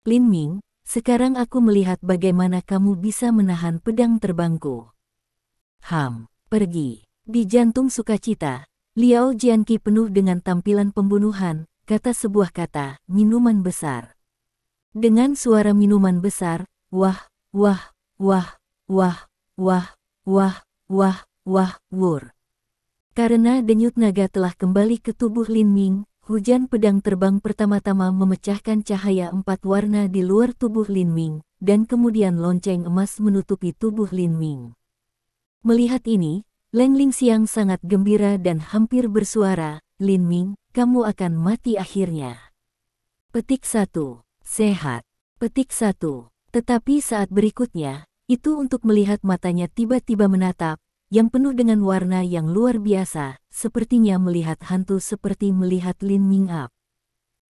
Speaker 1: "Lin Ming, sekarang aku melihat bagaimana kamu bisa menahan pedang terbangku." Pergi." Di jantung sukacita, Liao Jianqi penuh dengan tampilan pembunuhan, kata sebuah kata, "minuman besar." Dengan suara minuman besar, wah, wah, wah, wah, wah, wah, wah, wah, wur. Karena denyut naga telah kembali ke tubuh Lin Ming, hujan pedang terbang pertama-tama memecahkan cahaya 4 warna di luar tubuh Lin Ming, dan kemudian lonceng emas menutupi tubuh Lin Ming. Melihat ini, Leng Lingxiang sangat gembira dan hampir bersuara, "Lin Ming, kamu akan mati akhirnya." Petik 1. Sehat. Petik 1. Tetapi saat berikutnya, itu untuk melihat matanya tiba-tiba menatap, yang penuh dengan warna yang luar biasa, sepertinya melihat hantu seperti melihat Lin Ming Up.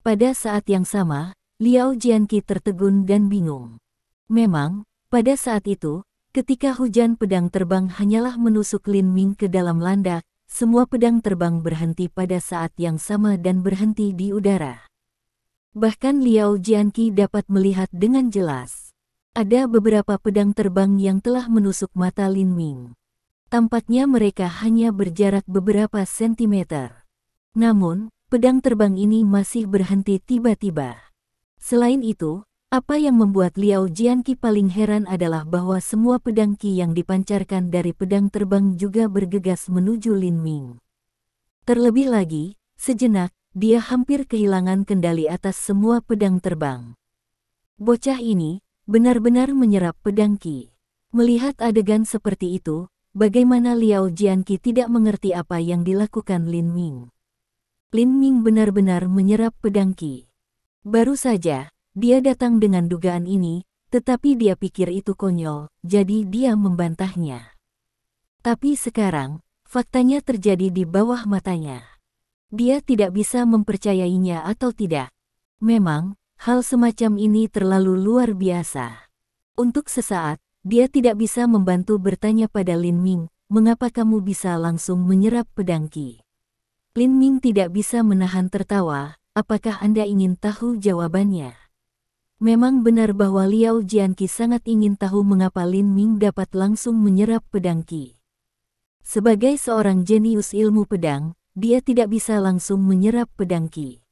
Speaker 1: Pada saat yang sama, Liao Jianqi tertegun dan bingung. Memang, pada saat itu, ketika hujan pedang terbang hanyalah menusuk Lin Ming ke dalam landak, semua pedang terbang berhenti pada saat yang sama dan berhenti di udara. Bahkan Liao Jianqi dapat melihat dengan jelas. Ada beberapa pedang terbang yang telah menusuk mata Lin Ming. Tampaknya mereka hanya berjarak beberapa sentimeter. Namun, pedang terbang ini masih berhenti tiba-tiba. Selain itu, apa yang membuat Liao Jianqi paling heran adalah bahwa semua pedang ki yang dipancarkan dari pedang terbang juga bergegas menuju Lin Ming. Terlebih lagi, sejenak, dia hampir kehilangan kendali atas semua pedang terbang. Bocah ini benar-benar menyerap pedang ki. Melihat adegan seperti itu, bagaimana Liao Jianqi tidak mengerti apa yang dilakukan Lin Ming. Lin Ming benar-benar menyerap pedang ki. Baru saja, dia datang dengan dugaan ini, tetapi dia pikir itu konyol, jadi dia membantahnya. Tapi sekarang, faktanya terjadi di bawah matanya. Dia tidak bisa mempercayainya atau tidak. Memang, hal semacam ini terlalu luar biasa. Untuk sesaat, dia tidak bisa membantu bertanya pada Lin Ming, mengapa kamu bisa langsung menyerap pedang ki? Lin Ming tidak bisa menahan tertawa, apakah Anda ingin tahu jawabannya? Memang benar bahwa Liao Jianqi sangat ingin tahu mengapa Lin Ming dapat langsung menyerap pedang ki. Sebagai seorang jenius ilmu pedang, dia tidak bisa langsung menyerap pedang ki.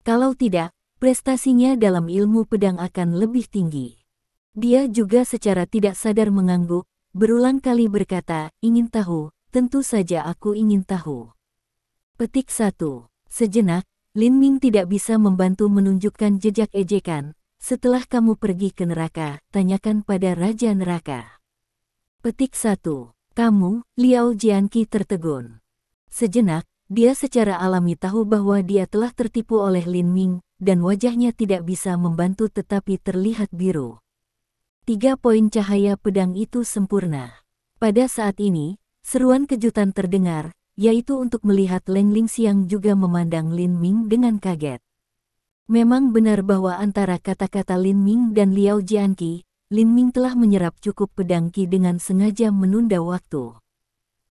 Speaker 1: Kalau tidak, prestasinya dalam ilmu pedang akan lebih tinggi. Dia juga secara tidak sadar mengangguk, berulang kali berkata, ingin tahu, tentu saja aku ingin tahu. Petik 1. Sejenak, Lin Ming tidak bisa membantu menunjukkan jejak ejekan. Setelah kamu pergi ke neraka, tanyakan pada Raja Neraka. Petik 1. Kamu, Liao Jianqi tertegun. Sejenak, dia secara alami tahu bahwa dia telah tertipu oleh Lin Ming, dan wajahnya tidak bisa membantu tetapi terlihat biru. 3 poin cahaya pedang itu sempurna. Pada saat ini, seruan kejutan terdengar, yaitu untuk melihat Leng Lingxiang juga memandang Lin Ming dengan kaget. Memang benar bahwa antara kata-kata Lin Ming dan Liao Jianqi, Lin Ming telah menyerap cukup pedang ki dengan sengaja menunda waktu.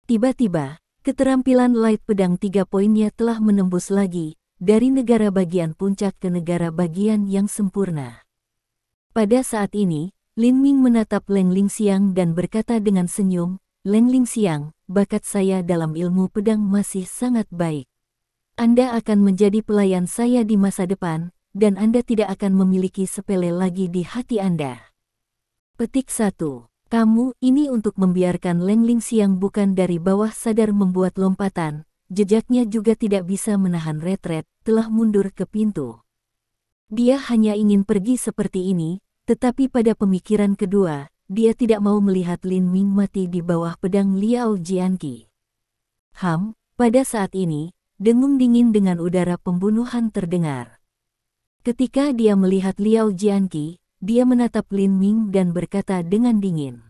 Speaker 1: Tiba-tiba, keterampilan light pedang 3 poinnya telah menembus lagi, dari negara bagian puncak ke negara bagian yang sempurna. Pada saat ini, Lin Ming menatap Leng Lingxiang dan berkata dengan senyum, Leng Lingxiang, bakat saya dalam ilmu pedang masih sangat baik. Anda akan menjadi pelayan saya di masa depan, dan Anda tidak akan memiliki sepele lagi di hati Anda. Petik 1. Kamu, ini untuk membiarkan Leng Lingxiang bukan dari bawah sadar membuat lompatan, jejaknya juga tidak bisa menahan retret, telah mundur ke pintu. Dia hanya ingin pergi seperti ini, tetapi pada pemikiran kedua, dia tidak mau melihat Lin Ming mati di bawah pedang Liao Jianqi. Pada saat ini, dengung dingin dengan udara pembunuhan terdengar. Ketika dia melihat Liao Jianqi, dia menatap Lin Ming dan berkata dengan dingin.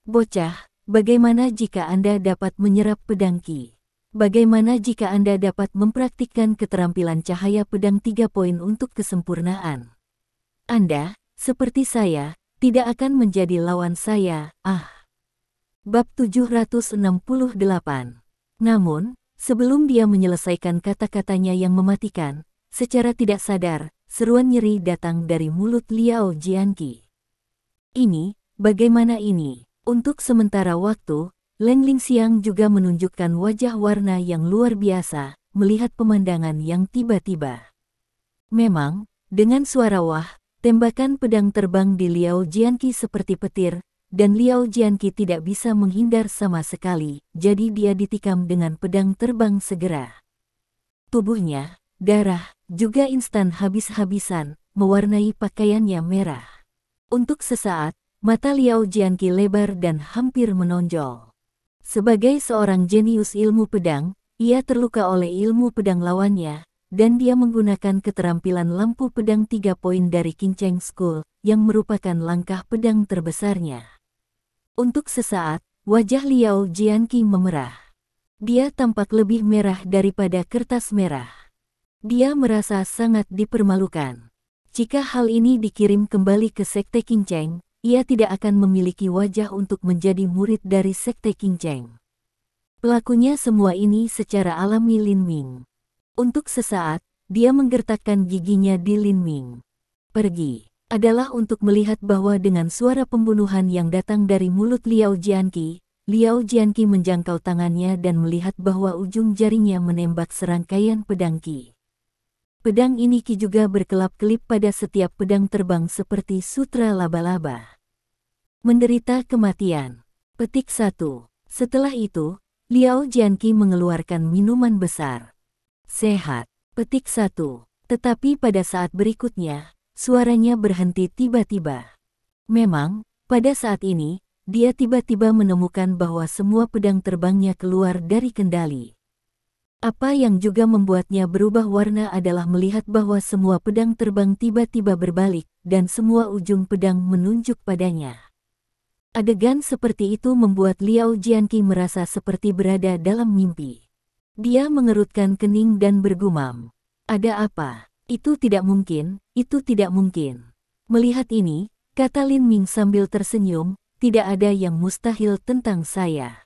Speaker 1: Bocah, bagaimana jika Anda dapat menyerap pedang ki? Bagaimana jika Anda dapat mempraktikkan keterampilan cahaya pedang 3 poin untuk kesempurnaan? Anda, seperti saya, tidak akan menjadi lawan saya, Bab 768. Namun, sebelum dia menyelesaikan kata-katanya yang mematikan, secara tidak sadar, seruan nyeri datang dari mulut Liao Jianqi. Ini, bagaimana ini? Untuk sementara waktu, Leng Lingxiang juga menunjukkan wajah warna yang luar biasa, melihat pemandangan yang tiba-tiba. Memang, dengan suara wah, tembakan pedang terbang di Liao Jianqi seperti petir, dan Liao Jianqi tidak bisa menghindar sama sekali, jadi dia ditikam dengan pedang terbang segera. Tubuhnya, darah, juga instan habis-habisan, mewarnai pakaiannya merah. Untuk sesaat, mata Liao Jianqi lebar dan hampir menonjol. Sebagai seorang jenius ilmu pedang, ia terluka oleh ilmu pedang lawannya, dan dia menggunakan keterampilan lampu pedang 3 poin dari Qin Cheng School, yang merupakan langkah pedang terbesarnya. Untuk sesaat, wajah Liao Jianqi memerah. Dia tampak lebih merah daripada kertas merah. Dia merasa sangat dipermalukan. Jika hal ini dikirim kembali ke Sekte Qingcheng, ia tidak akan memiliki wajah untuk menjadi murid dari Sekte Qingcheng. Pelakunya semua ini secara alami Lin Ming. Untuk sesaat, dia menggertakkan giginya di Lin Ming. Pergi adalah untuk melihat bahwa dengan suara pembunuhan yang datang dari mulut Liao Jianqi menjangkau tangannya dan melihat bahwa ujung jarinya menembak serangkaian pedang Qi. Pedang ini Qi juga berkelap-kelip pada setiap pedang terbang seperti sutra laba-laba. Menderita kematian. Petik 1. Setelah itu, Liao Jianqi mengeluarkan minuman besar. Sehat. Petik 1. Tetapi pada saat berikutnya, suaranya berhenti tiba-tiba. Memang, pada saat ini, dia tiba-tiba menemukan bahwa semua pedang terbangnya keluar dari kendali. Apa yang juga membuatnya berubah warna adalah melihat bahwa semua pedang terbang tiba-tiba berbalik, dan semua ujung pedang menunjuk padanya. Adegan seperti itu membuat Liao Jianqi merasa seperti berada dalam mimpi. Dia mengerutkan kening dan bergumam. Ada apa? Itu tidak mungkin, itu tidak mungkin. Melihat ini, kata Lin Ming sambil tersenyum, tidak ada yang mustahil tentang saya.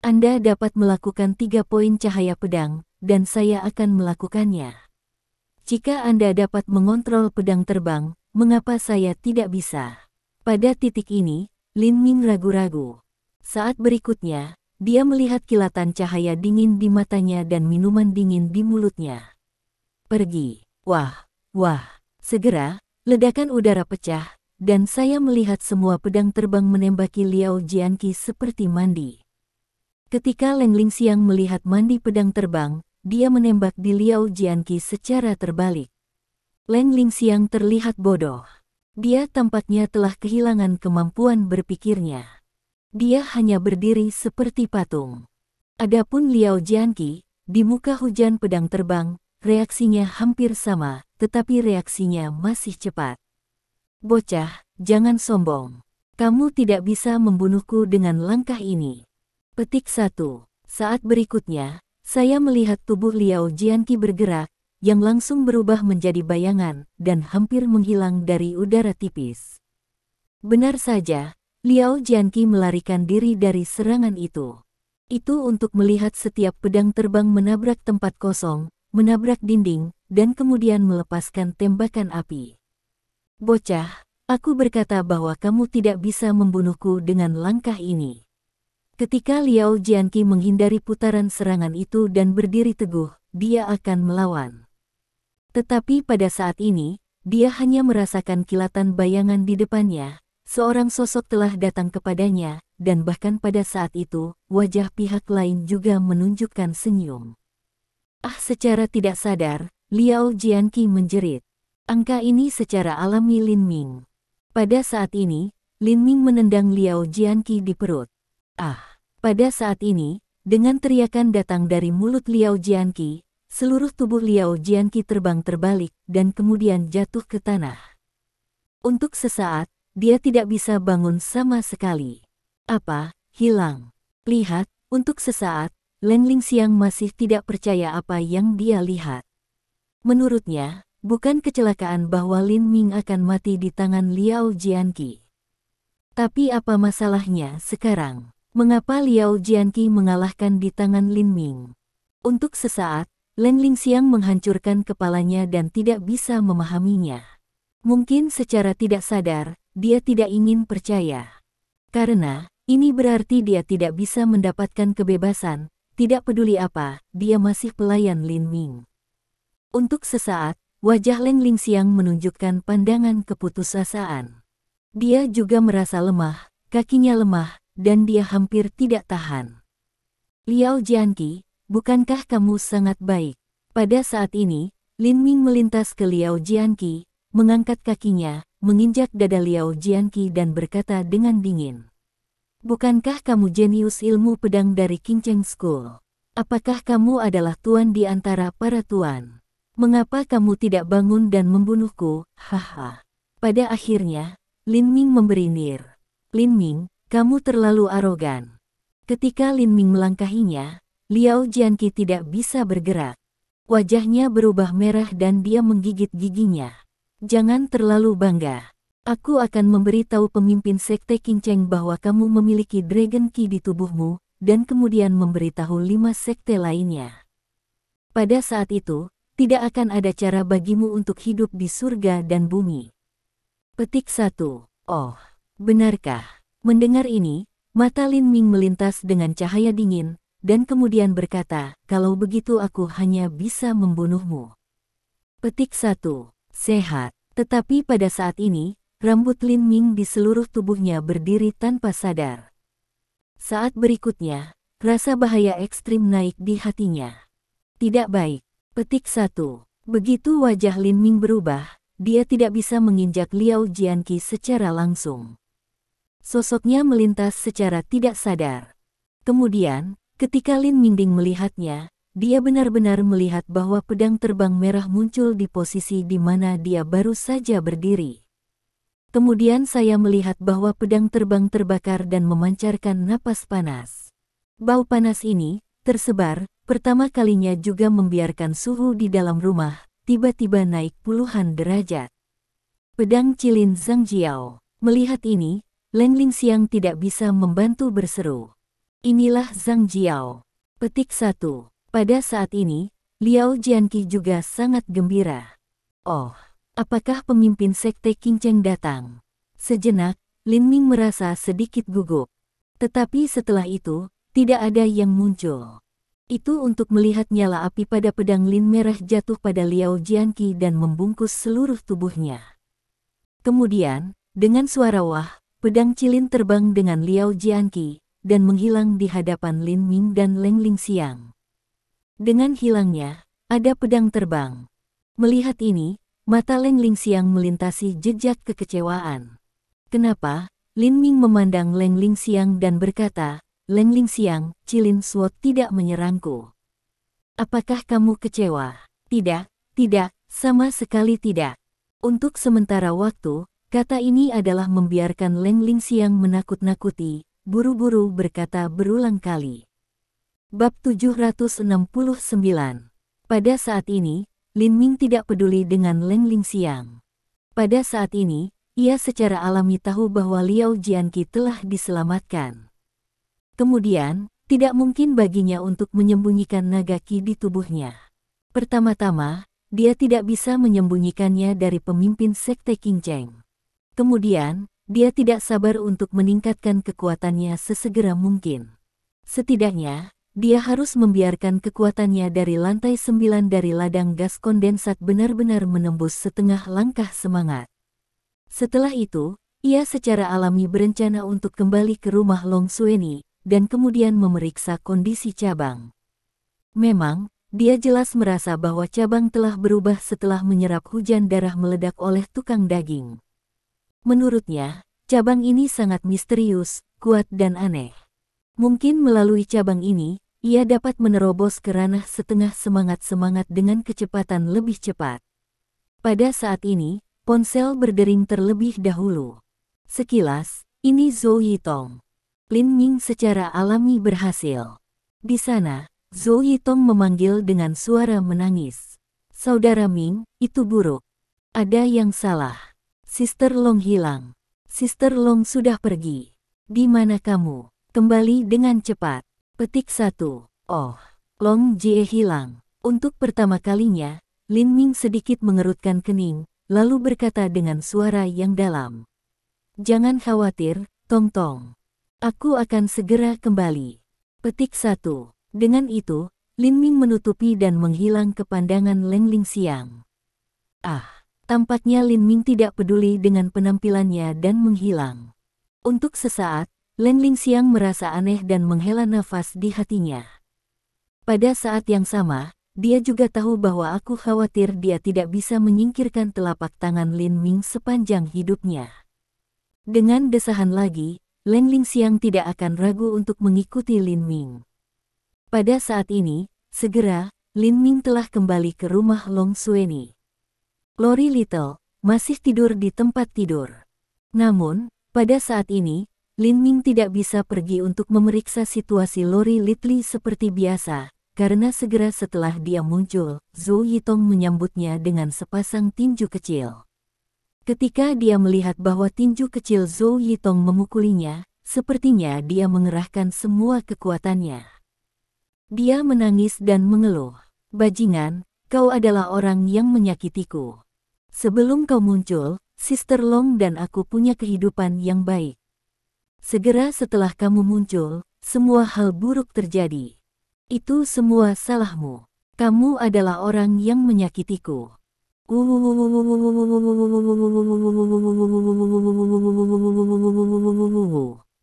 Speaker 1: Anda dapat melakukan 3 poin cahaya pedang, dan saya akan melakukannya. Jika Anda dapat mengontrol pedang terbang, mengapa saya tidak bisa? Pada titik ini, Lin Ming ragu-ragu. Saat berikutnya, dia melihat kilatan cahaya dingin di matanya dan minuman dingin di mulutnya. Pergi. Wah, wah. Segera, ledakan udara pecah, dan saya melihat semua pedang terbang menembaki Liao Jianqi seperti mandi. Ketika Leng Lingxiang melihat mandi pedang terbang, dia menembak di Liao Jianqi secara terbalik. Leng Lingxiang terlihat bodoh. Dia tampaknya telah kehilangan kemampuan berpikirnya. Dia hanya berdiri seperti patung. Adapun Liao Jianqi, di muka hujan pedang terbang, reaksinya hampir sama, tetapi reaksinya masih cepat. Bocah, jangan sombong. Kamu tidak bisa membunuhku dengan langkah ini. Petik 1. Saat berikutnya, saya melihat tubuh Liao Jianqi bergerak, yang langsung berubah menjadi bayangan, dan hampir menghilang dari udara tipis. Benar saja, Liao Jianqi melarikan diri dari serangan itu. Itu untuk melihat setiap pedang terbang menabrak tempat kosong, menabrak dinding, dan kemudian melepaskan tembakan api. Bocah, aku berkata bahwa kamu tidak bisa membunuhku dengan langkah ini. Ketika Liao Jianqi menghindari putaran serangan itu dan berdiri teguh, dia akan melawan. Tetapi pada saat ini, dia hanya merasakan kilatan bayangan di depannya. Seorang sosok telah datang kepadanya, dan bahkan pada saat itu, wajah pihak lain juga menunjukkan senyum. Secara tidak sadar, Liao Jianqi menjerit. Angka ini secara alami Lin Ming. Pada saat ini, Lin Ming menendang Liao Jianqi di perut. Pada saat ini, dengan teriakan datang dari mulut Liao Jianqi, seluruh tubuh Liao Jianqi terbang terbalik dan kemudian jatuh ke tanah. Untuk sesaat, dia tidak bisa bangun sama sekali. Hilang. Lihat, untuk sesaat, Leng Lingxiang masih tidak percaya apa yang dia lihat. Menurutnya, bukan kecelakaan bahwa Lin Ming akan mati di tangan Liao Jianqi. Tapi apa masalahnya sekarang? Mengapa Liao Jianqi mengalahkan di tangan Lin Ming? Untuk sesaat, Leng Lingxiang menghancurkan kepalanya dan tidak bisa memahaminya. Mungkin secara tidak sadar, dia tidak ingin percaya. Karena, ini berarti dia tidak bisa mendapatkan kebebasan, tidak peduli apa, dia masih pelayan Lin Ming. Untuk sesaat, wajah Leng Lingxiang menunjukkan pandangan keputusasaan. Dia juga merasa lemah, kakinya lemah, dan dia hampir tidak tahan. Liao Jianqi, bukankah kamu sangat baik? Pada saat ini, Lin Ming melintas ke Liao Jianqi, mengangkat kakinya, menginjak dada Liao Jianqi dan berkata dengan dingin. Bukankah kamu jenius ilmu pedang dari Qingcheng School? Apakah kamu adalah tuan di antara para tuan? Mengapa kamu tidak bangun dan membunuhku? Haha. Pada akhirnya, Lin Ming memberi nir. Lin Ming, kamu terlalu arogan. Ketika Lin Ming melangkahinya, Liao Jianqi tidak bisa bergerak. Wajahnya berubah merah dan dia menggigit giginya. Jangan terlalu bangga. Aku akan memberitahu pemimpin sekte Qingcheng bahwa kamu memiliki Dragon Qi di tubuhmu, dan kemudian memberitahu 5 sekte lainnya. Pada saat itu, tidak akan ada cara bagimu untuk hidup di surga dan bumi. Petik 1. Oh, benarkah? Mendengar ini, mata Lin Ming melintas dengan cahaya dingin, dan kemudian berkata, kalau begitu aku hanya bisa membunuhmu. Petik 1. Sehat. Tetapi pada saat ini, rambut Lin Ming di seluruh tubuhnya berdiri tanpa sadar. Saat berikutnya, rasa bahaya ekstrim naik di hatinya. Tidak baik. Petik 1. Begitu wajah Lin Ming berubah, dia tidak bisa menginjak Liao Jianqi secara langsung. Sosoknya melintas secara tidak sadar. Kemudian, ketika Lin Mingding melihatnya, dia benar-benar melihat bahwa pedang terbang merah muncul di posisi di mana dia baru saja berdiri. Kemudian saya melihat bahwa pedang terbang terbakar dan memancarkan napas panas. Bau panas ini, tersebar, pertama kalinya juga membiarkan suhu di dalam rumah, tiba-tiba naik puluhan derajat. Pedang Cilin Zhang Jiao. Melihat ini, Leng Lingxiang tidak bisa membantu berseru. Inilah Zhang Jiao. Petik 1. Pada saat ini, Liao Jianqi juga sangat gembira. Oh, apakah pemimpin sekte Qingcheng datang? Sejenak, Lin Ming merasa sedikit gugup. Tetapi setelah itu, tidak ada yang muncul. Itu untuk melihat nyala api pada pedang Lin merah jatuh pada Liao Jianqi dan membungkus seluruh tubuhnya. Kemudian, dengan suara wah, pedang Cilin terbang dengan Liao Jianqi, dan menghilang di hadapan Lin Ming dan Leng Lingxiang. Dengan hilangnya, ada pedang terbang. Melihat ini, mata Leng Lingxiang melintasi jejak kekecewaan. Kenapa? Lin Ming memandang Leng Lingxiang dan berkata, Leng Lingxiang, Cilin Sword tidak menyerangku. Apakah kamu kecewa? Tidak, sama sekali tidak. Untuk sementara waktu, kata ini adalah membiarkan Leng Lingxiang menakut-nakuti, buru-buru berkata berulang kali. Bab 769. Pada saat ini, Lin Ming tidak peduli dengan Leng Lingxiang. Pada saat ini, ia secara alami tahu bahwa Liao Jianqi telah diselamatkan. Kemudian, tidak mungkin baginya untuk menyembunyikan naga qi di tubuhnya. Pertama-tama, dia tidak bisa menyembunyikannya dari pemimpin sekte Qingcheng. Kemudian, dia tidak sabar untuk meningkatkan kekuatannya sesegera mungkin. Setidaknya, dia harus membiarkan kekuatannya dari lantai 9 dari ladang gas kondensat benar-benar menembus setengah langkah semangat. Setelah itu, ia secara alami berencana untuk kembali ke rumah Long Xueni, dan kemudian memeriksa kondisi cabang. Memang, dia jelas merasa bahwa cabang telah berubah setelah menyerap hujan darah meledak oleh tukang daging. Menurutnya, cabang ini sangat misterius, kuat dan aneh. Mungkin melalui cabang ini, ia dapat menerobos ke ranah setengah semangat-semangat dengan kecepatan lebih cepat. Pada saat ini, ponsel berdering terlebih dahulu. Sekilas, ini Zhou Yitong. Lin Ming secara alami berhasil. Di sana, Zhou Yitong memanggil dengan suara menangis. Saudara Ming, itu buruk. Ada yang salah. Sister Long hilang. Sister Long sudah pergi. Di mana kamu? Kembali dengan cepat. Petik 1. Oh, Long Jie hilang. Untuk pertama kalinya, Lin Ming sedikit mengerutkan kening, lalu berkata dengan suara yang dalam. Jangan khawatir, Tong Tong. Aku akan segera kembali. Petik 1. Dengan itu, Lin Ming menutupi dan menghilang ke pandangan Leng Lingxiang. Tampaknya Lin Ming tidak peduli dengan penampilannya dan menghilang. Untuk sesaat, Leng Lingxiang merasa aneh dan menghela nafas di hatinya. Pada saat yang sama, dia juga tahu bahwa aku khawatir dia tidak bisa menyingkirkan telapak tangan Lin Ming sepanjang hidupnya. Dengan desahan lagi, Leng Lingxiang tidak akan ragu untuk mengikuti Lin Ming. Pada saat ini, segera, Lin Ming telah kembali ke rumah Long Xueni. Lori Little masih tidur di tempat tidur. Namun, pada saat ini, Lin Ming tidak bisa pergi untuk memeriksa situasi Lori Litli seperti biasa, karena segera setelah dia muncul, Zhou Yitong menyambutnya dengan sepasang tinju kecil. Ketika dia melihat bahwa tinju kecil Zhou Yitong memukulinya, sepertinya dia mengerahkan semua kekuatannya. Dia menangis dan mengeluh. "Bajingan, kau adalah orang yang menyakitiku. Sebelum kau muncul, Sister Long dan aku punya kehidupan yang baik. Segera setelah kamu muncul, semua hal buruk terjadi. Itu semua salahmu. Kamu adalah orang yang menyakitiku."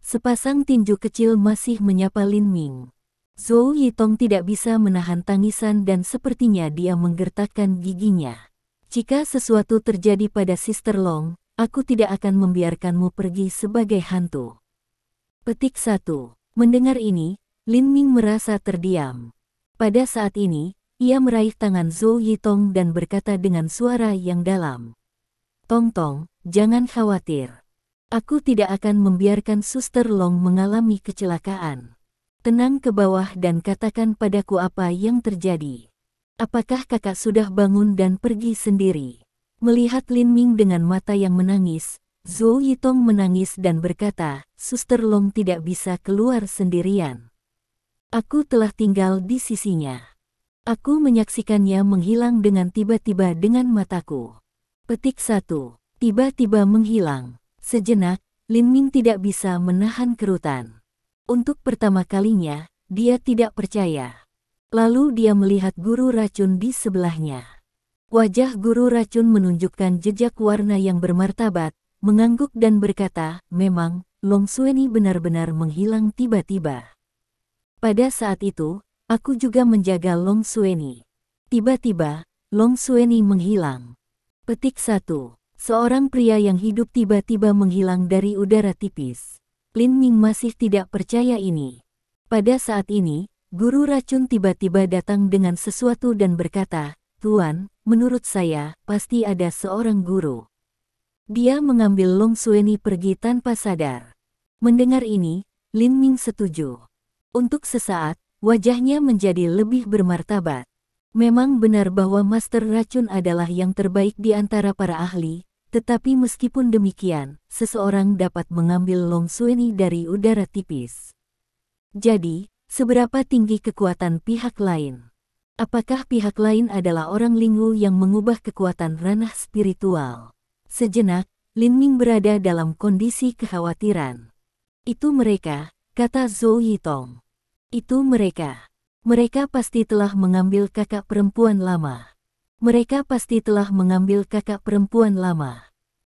Speaker 1: Sepasang tinju kecil masih menyapa Lin Ming. Zhou Yitong tidak bisa menahan tangisan dan sepertinya dia menggertakkan giginya. "Jika sesuatu terjadi pada Sister Long, aku tidak akan membiarkanmu pergi sebagai hantu." Petik 1. Mendengar ini, Lin Ming merasa terdiam. Pada saat ini, ia meraih tangan Zhou Yitong dan berkata dengan suara yang dalam. "Tong Tong, jangan khawatir. Aku tidak akan membiarkan Suster Long mengalami kecelakaan. Tenang ke bawah dan katakan padaku apa yang terjadi. Apakah kakak sudah bangun dan pergi sendiri?" Melihat Lin Ming dengan mata yang menangis, Zhou Yitong menangis dan berkata, "Suster Long tidak bisa keluar sendirian. Aku telah tinggal di sisinya. Aku menyaksikannya menghilang dengan tiba-tiba dengan mataku." Petik 1. Tiba-tiba menghilang. Sejenak, Lin Ming tidak bisa menahan kerutan. Untuk pertama kalinya, dia tidak percaya. Lalu dia melihat guru racun di sebelahnya. Wajah guru racun menunjukkan jejak warna yang bermartabat, mengangguk dan berkata, "Memang, Long Xueni benar-benar menghilang tiba-tiba. Pada saat itu, aku juga menjaga Long Xueni. Tiba-tiba, Long Xueni menghilang." Petik 1. Seorang pria yang hidup tiba-tiba menghilang dari udara tipis. Lin Ming masih tidak percaya ini. Pada saat ini, guru racun tiba-tiba datang dengan sesuatu dan berkata, "Tuan, menurut saya, pasti ada seorang guru." Dia mengambil Long Xueni pergi tanpa sadar. Mendengar ini, Lin Ming setuju. Untuk sesaat, wajahnya menjadi lebih bermartabat. Memang benar bahwa Master Racun adalah yang terbaik di antara para ahli, tetapi meskipun demikian, seseorang dapat mengambil Long Xueni dari udara tipis. Jadi, seberapa tinggi kekuatan pihak lain? Apakah pihak lain adalah orang Lingwu yang mengubah kekuatan ranah spiritual? Sejenak, Lin Ming berada dalam kondisi kekhawatiran. "Itu mereka," kata Zhou Yitong. "Itu mereka. Mereka pasti telah mengambil kakak perempuan lama. Mereka pasti telah mengambil kakak perempuan lama."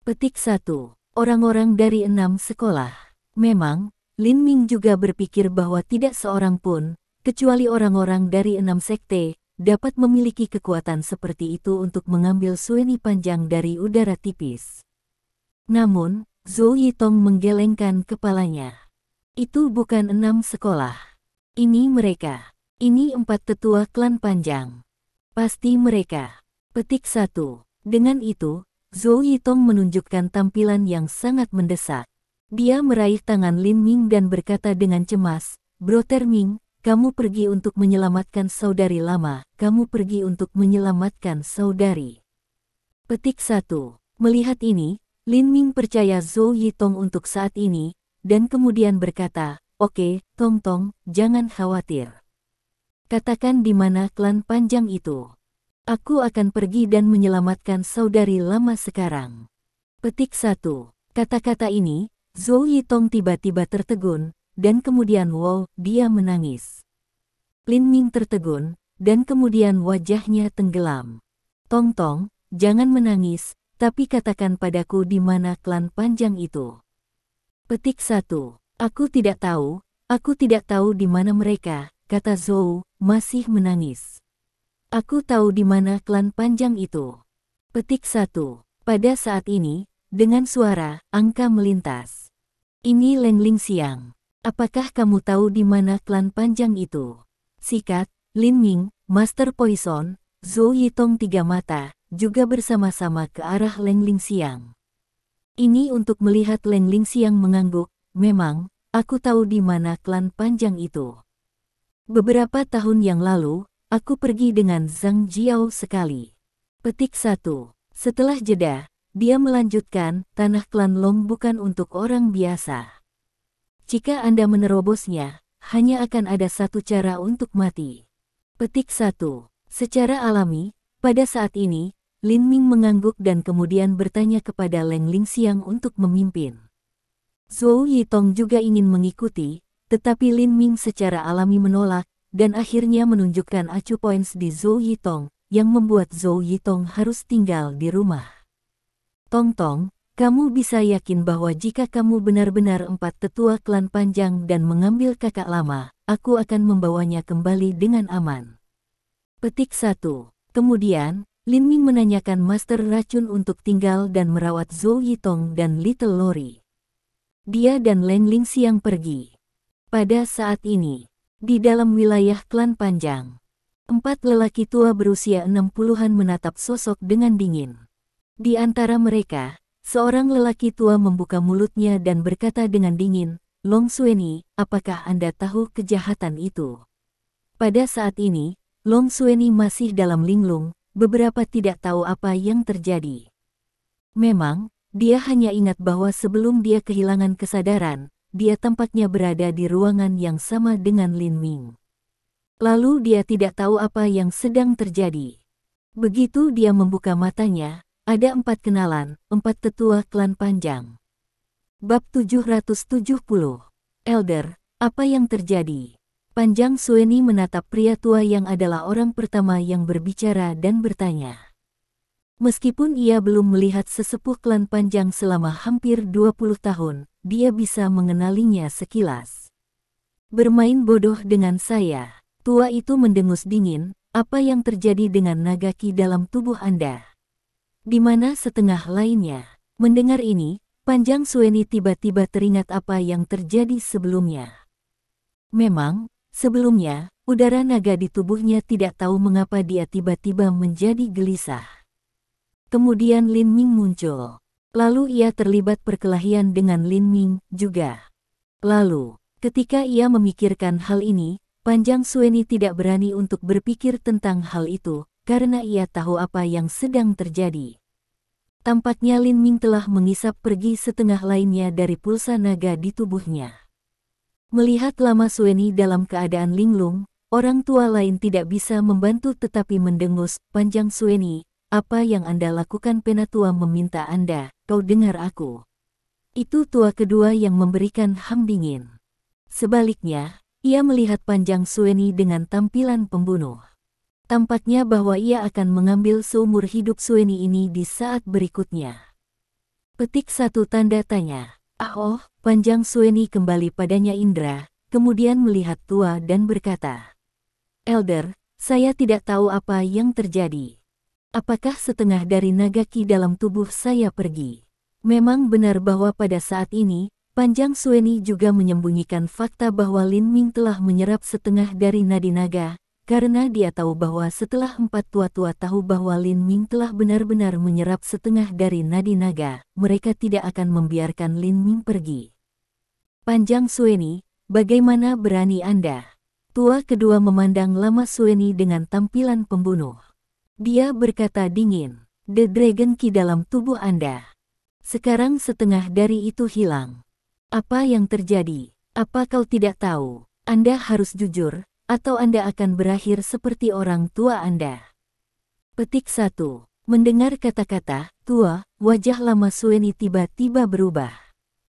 Speaker 1: Petik 1. Orang-orang dari 6 sekolah. Memang, Lin Ming juga berpikir bahwa tidak seorang pun, kecuali orang-orang dari 6 sekte, dapat memiliki kekuatan seperti itu untuk mengambil Xueni panjang dari udara tipis. Namun, Zhou Yitong menggelengkan kepalanya. "Itu bukan 6 sekolah. Ini mereka. Ini 4 tetua klan panjang. Pasti mereka." Petik 1. Dengan itu, Zhou Yitong menunjukkan tampilan yang sangat mendesak. Dia meraih tangan Lin Ming dan berkata dengan cemas, "Brother Ming, kamu pergi untuk menyelamatkan saudari lama, kamu pergi untuk menyelamatkan saudari." Petik 1. Melihat ini, Lin Ming percaya Zhou Yitong untuk saat ini, dan kemudian berkata, "Oke, Tong Tong, jangan khawatir. Katakan di mana klan panjang itu. Aku akan pergi dan menyelamatkan saudari lama sekarang." Petik 1. Kata-kata ini, Zhou Yitong tiba-tiba tertegun, dan kemudian dia menangis. Lin Ming tertegun, dan kemudian wajahnya tenggelam. "Tong Tong, jangan menangis, tapi katakan padaku di mana klan panjang itu." Petik 1. Aku tidak tahu di mana mereka," kata Zhou, masih menangis. "Aku tahu di mana klan panjang itu." Petik 1. Pada saat ini, dengan suara, angka melintas. "Ini Leng Ling Xiang. Apakah kamu tahu di mana klan panjang itu?" Sikat, Lin Ming, Master Poison, Zhou Yitong tiga mata, juga bersama-sama ke arah Leng Ling Xiang. Ini untuk melihat Leng Ling Xiang mengangguk, Memang, aku tahu di mana klan panjang itu. Beberapa tahun yang lalu, aku pergi dengan Zhang Jiao sekali. Petik 1. Setelah jeda, dia melanjutkan, tanah klan Long bukan untuk orang biasa. Jika Anda menerobosnya, hanya akan ada satu cara untuk mati. Petik 1. Secara alami, pada saat ini, Lin Ming mengangguk dan kemudian bertanya kepada Leng Lingxiang untuk memimpin. Zhou Yitong juga ingin mengikuti, tetapi Lin Ming secara alami menolak, dan akhirnya menunjukkan acu points di Zhou Yitong, yang membuat Zhou Yitong harus tinggal di rumah. Tong Tong, kamu bisa yakin bahwa jika kamu benar-benar empat tetua klan panjang dan mengambil kakak lama, aku akan membawanya kembali dengan aman. Petik 1. Kemudian, Lin Ming menanyakan Master Racun untuk tinggal dan merawat Zhou Yitong dan Little Lori. Dia dan Leng Lingxiang pergi. Pada saat ini, di dalam wilayah klan panjang, 4 lelaki tua berusia 60-an menatap sosok dengan dingin. Di antara mereka, seorang lelaki tua membuka mulutnya dan berkata dengan dingin, Long Xueni, apakah Anda tahu kejahatan itu? Pada saat ini, Long Xueni masih dalam linglung, beberapa tidak tahu apa yang terjadi. Memang, dia hanya ingat bahwa sebelum dia kehilangan kesadaran, dia tampaknya berada di ruangan yang sama dengan Lin Ming. Lalu dia tidak tahu apa yang sedang terjadi. Begitu dia membuka matanya, ada 4 kenalan, 4 tetua klan panjang. Bab 770. Elder, apa yang terjadi? Panjang Xueni menatap pria tua yang adalah orang pertama yang berbicara dan bertanya. Meskipun ia belum melihat sesepuh klan panjang selama hampir 20 tahun, dia bisa mengenalinya sekilas. Bermain bodoh dengan saya. Tua itu mendengus dingin, apa yang terjadi dengan naga ki dalam tubuh Anda? Di mana setengah lainnya? Mendengar ini, Panjang Xueni tiba-tiba teringat apa yang terjadi sebelumnya. Memang, sebelumnya, udara naga di tubuhnya tidak tahu mengapa dia tiba-tiba menjadi gelisah. Kemudian Lin Ming muncul. Lalu ia terlibat perkelahian dengan Lin Ming juga. Lalu, ketika ia memikirkan hal ini, Panjang Xueni tidak berani untuk berpikir tentang hal itu, karena ia tahu apa yang sedang terjadi. Tampaknya Lin Ming telah mengisap pergi setengah lainnya dari pulsa naga di tubuhnya. Melihat Lama Xueni dalam keadaan linglung, orang tua lain tidak bisa membantu tetapi mendengus, Panjang Xueni, apa yang Anda lakukan? Penatua meminta Anda, kau dengar aku. Itu tua kedua yang memberikan ham dingin. Sebaliknya, ia melihat Panjang Xueni dengan tampilan pembunuh. Tampaknya bahwa ia akan mengambil seumur hidup Xueni ini di saat berikutnya. Petik 1 tanda tanya. Oh, Panjang Xueni kembali padanya indera, kemudian melihat tua dan berkata, Elder, saya tidak tahu apa yang terjadi. Apakah setengah dari naga ki dalam tubuh saya pergi? Memang benar bahwa pada saat ini, Panjang Xueni juga menyembunyikan fakta bahwa Lin Ming telah menyerap setengah dari nadi naga, karena dia tahu bahwa setelah 4 tua-tua tahu bahwa Lin Ming telah benar-benar menyerap setengah dari nadi naga, mereka tidak akan membiarkan Lin Ming pergi. Panjang Xueni, bagaimana berani Anda? Tua kedua memandang Lama Xueni dengan tampilan pembunuh. Dia berkata dingin, The Dragon Ki dalam tubuh Anda. Sekarang setengah dari itu hilang. Apa yang terjadi? Apa kau tidak tahu? Anda harus jujur, atau Anda akan berakhir seperti orang tua Anda. Petik 1. Mendengar kata-kata, tua, wajah Lama Xueni tiba-tiba berubah.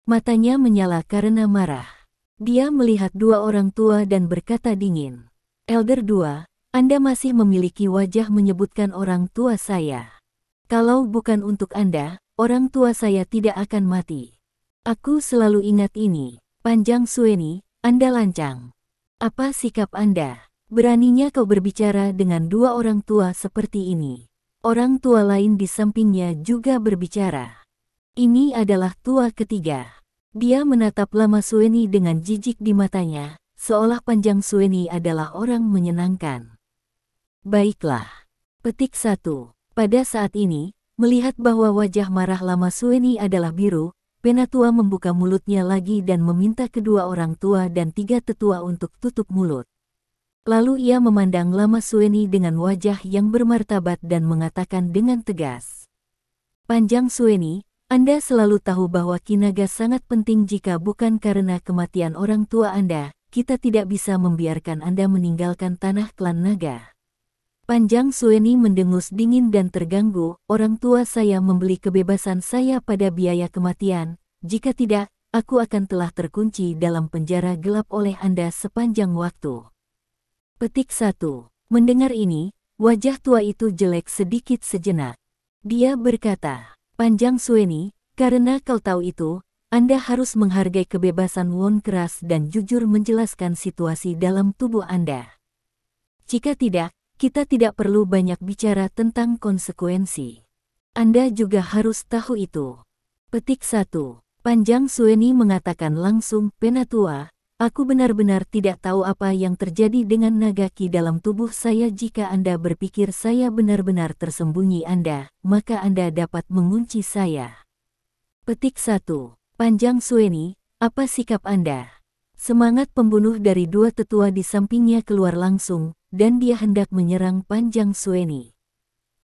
Speaker 1: Matanya menyala karena marah. Dia melihat 2 orang tua dan berkata dingin. Elder 2. Anda masih memiliki wajah menyebutkan orang tua saya. Kalau bukan untuk Anda, orang tua saya tidak akan mati. Aku selalu ingat ini. Panjang Xueni, Anda lancang. Apa sikap Anda? Beraninya kau berbicara dengan 2 orang tua seperti ini. Orang tua lain di sampingnya juga berbicara. Ini adalah tua ketiga. Dia menatap Lama Xueni dengan jijik di matanya, seolah Panjang Xueni adalah orang menyenangkan. Baiklah. Petik 1. Pada saat ini, melihat bahwa wajah marah Lama Xueni adalah biru, Penatua membuka mulutnya lagi dan meminta kedua orang tua dan tiga tetua untuk tutup mulut. Lalu ia memandang Lama Sueni dengan wajah yang bermartabat dan mengatakan dengan tegas, "Panjang Sueni, Anda selalu tahu bahwa Kinaga sangat penting. Jika bukan karena kematian orang tua Anda, kita tidak bisa membiarkan Anda meninggalkan tanah klan naga." Panjang Sueni mendengus dingin dan terganggu. "Orang tua saya membeli kebebasan saya pada biaya kematian. Jika tidak, aku akan telah terkunci dalam penjara gelap oleh Anda sepanjang waktu." Petik 1. Mendengar ini, wajah tua itu jelek sedikit sejenak. Dia berkata, "Panjang Sueni, karena kau tahu itu, Anda harus menghargai kebebasan Won keras dan jujur menjelaskan situasi dalam tubuh Anda. Jika tidak, kita tidak perlu banyak bicara tentang konsekuensi. Anda juga harus tahu itu." Petik 1. Panjang Sueni mengatakan langsung, "Penatua, aku benar-benar tidak tahu apa yang terjadi dengan nagaki dalam tubuh saya. Jika Anda berpikir saya benar-benar tersembunyi Anda, maka Anda dapat mengunci saya." Petik 1. Panjang Sueni, apa sikap Anda? Semangat pembunuh dari dua tetua di sampingnya keluar langsung, dan dia hendak menyerang Panjang Sueni.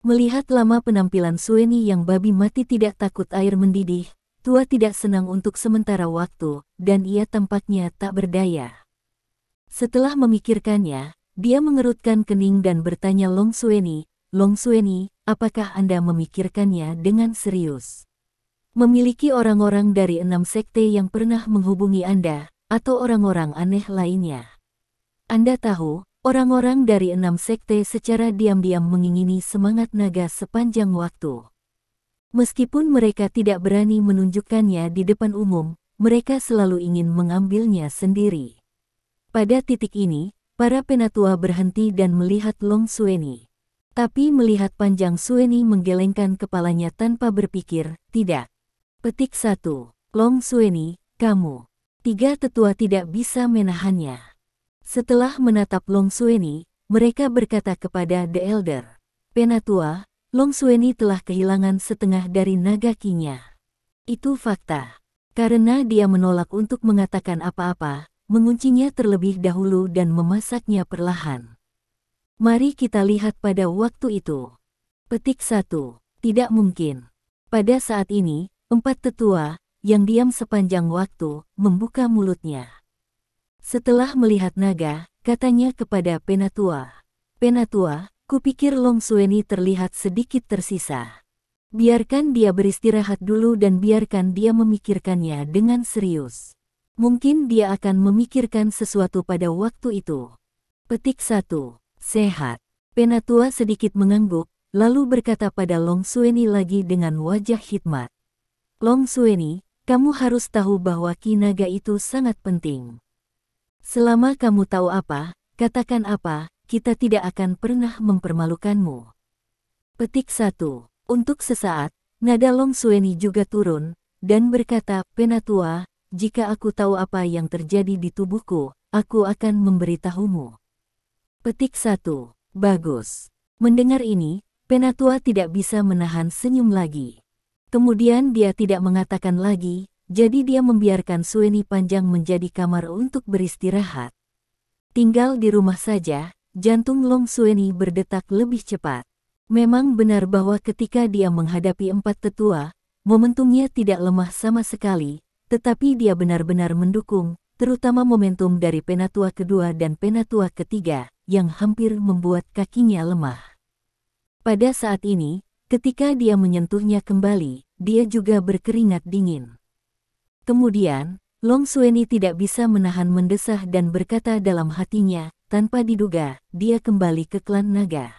Speaker 1: Melihat lama penampilan Sueni yang babi mati tidak takut air mendidih, tua tidak senang untuk sementara waktu, dan ia tampaknya tak berdaya. Setelah memikirkannya, dia mengerutkan kening dan bertanya Long Sueni, "Long Sueni, apakah Anda memikirkannya dengan serius? Memiliki orang-orang dari 6 sekte yang pernah menghubungi Anda, atau orang-orang aneh lainnya? Anda tahu, orang-orang dari 6 sekte secara diam-diam mengingini semangat naga sepanjang waktu. Meskipun mereka tidak berani menunjukkannya di depan umum, mereka selalu ingin mengambilnya sendiri." Pada titik ini, para penatua berhenti dan melihat Long Sueni. Tapi melihat Panjang Sueni menggelengkan kepalanya tanpa berpikir, "Tidak." Petik 1. Long Sueni, kamu. Tiga tetua tidak bisa menahannya. Setelah menatap Long Sueni, mereka berkata kepada The Elder, "Penatua, Long Sueni telah kehilangan setengah dari nagakinya. Itu fakta. Karena dia menolak untuk mengatakan apa-apa, menguncinya terlebih dahulu dan memasaknya perlahan. Mari kita lihat pada waktu itu." Petik 1. Tidak mungkin. Pada saat ini, 4 tetua, yang diam sepanjang waktu, membuka mulutnya. Setelah melihat naga, katanya kepada Penatua, "Penatua, kupikir Long Sueni terlihat sedikit tersisa. Biarkan dia beristirahat dulu dan biarkan dia memikirkannya dengan serius. Mungkin dia akan memikirkan sesuatu pada waktu itu." Petik 1. Sehat. Penatua sedikit mengangguk, lalu berkata pada Long Sueni lagi dengan wajah hikmat, "Long Sueni, kamu harus tahu bahwa Ki Naga itu sangat penting. Selama kamu tahu apa, katakan apa, kita tidak akan pernah mempermalukanmu." Petik 1. Untuk sesaat, nada Long Sueni juga turun, dan berkata, "Penatua, jika aku tahu apa yang terjadi di tubuhku, aku akan memberitahumu." Petik 1. Bagus. Mendengar ini, Penatua tidak bisa menahan senyum lagi. Kemudian dia tidak mengatakan lagi, jadi dia membiarkan Sueni Panjang menjadi kamar untuk beristirahat. Tinggal di rumah saja, jantung Long Sueni berdetak lebih cepat. Memang benar bahwa ketika dia menghadapi 4 tetua, momentumnya tidak lemah sama sekali, tetapi dia benar-benar mendukung, terutama momentum dari Penatua kedua dan Penatua ketiga, yang hampir membuat kakinya lemah. Pada saat ini, ketika dia menyentuhnya kembali, dia juga berkeringat dingin. Kemudian, Long Sueni tidak bisa menahan mendesah dan berkata dalam hatinya, tanpa diduga, dia kembali ke klan naga.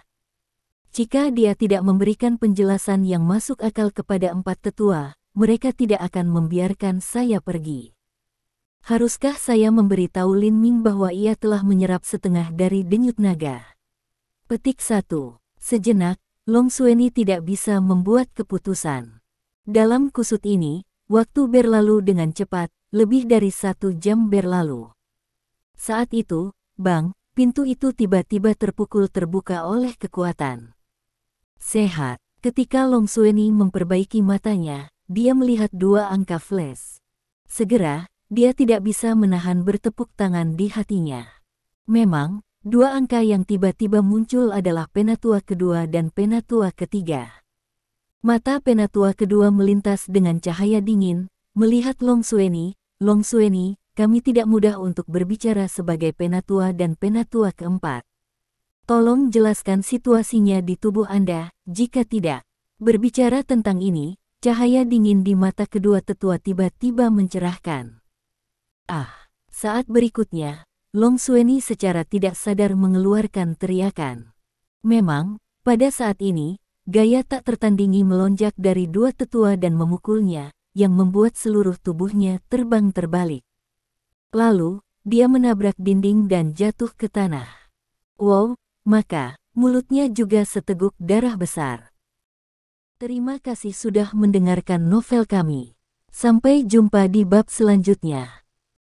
Speaker 1: Jika dia tidak memberikan penjelasan yang masuk akal kepada 4 tetua, mereka tidak akan membiarkan saya pergi. Haruskah saya memberitahu Lin Ming bahwa ia telah menyerap setengah dari denyut naga? Petik 1. Sejenak, Long Sueni tidak bisa membuat keputusan. Dalam kusut ini, waktu berlalu dengan cepat, lebih dari 1 jam berlalu. Saat itu, bang, pintu itu tiba-tiba terbuka oleh kekuatan. Sehat. Ketika Long Sueni memperbaiki matanya, dia melihat dua angka flash. Segera, dia tidak bisa menahan bertepuk tangan di hatinya. Memang, dua angka yang tiba-tiba muncul adalah penatua kedua dan penatua ketiga. Mata penatua kedua melintas dengan cahaya dingin, melihat Long Xueni, kami tidak mudah untuk berbicara sebagai penatua dan penatua keempat. Tolong jelaskan situasinya di tubuh Anda, jika tidak. Berbicara tentang ini, cahaya dingin di mata kedua tetua tiba-tiba mencerahkan. Saat berikutnya, Long Xueni secara tidak sadar mengeluarkan teriakan. Memang, pada saat ini, gaya tak tertandingi melonjak dari dua tetua dan memukulnya, yang membuat seluruh tubuhnya terbang terbalik. Lalu, dia menabrak dinding dan jatuh ke tanah. Wow, maka, mulutnya juga seteguk darah besar. Terima kasih sudah mendengarkan novel kami. Sampai jumpa di bab selanjutnya.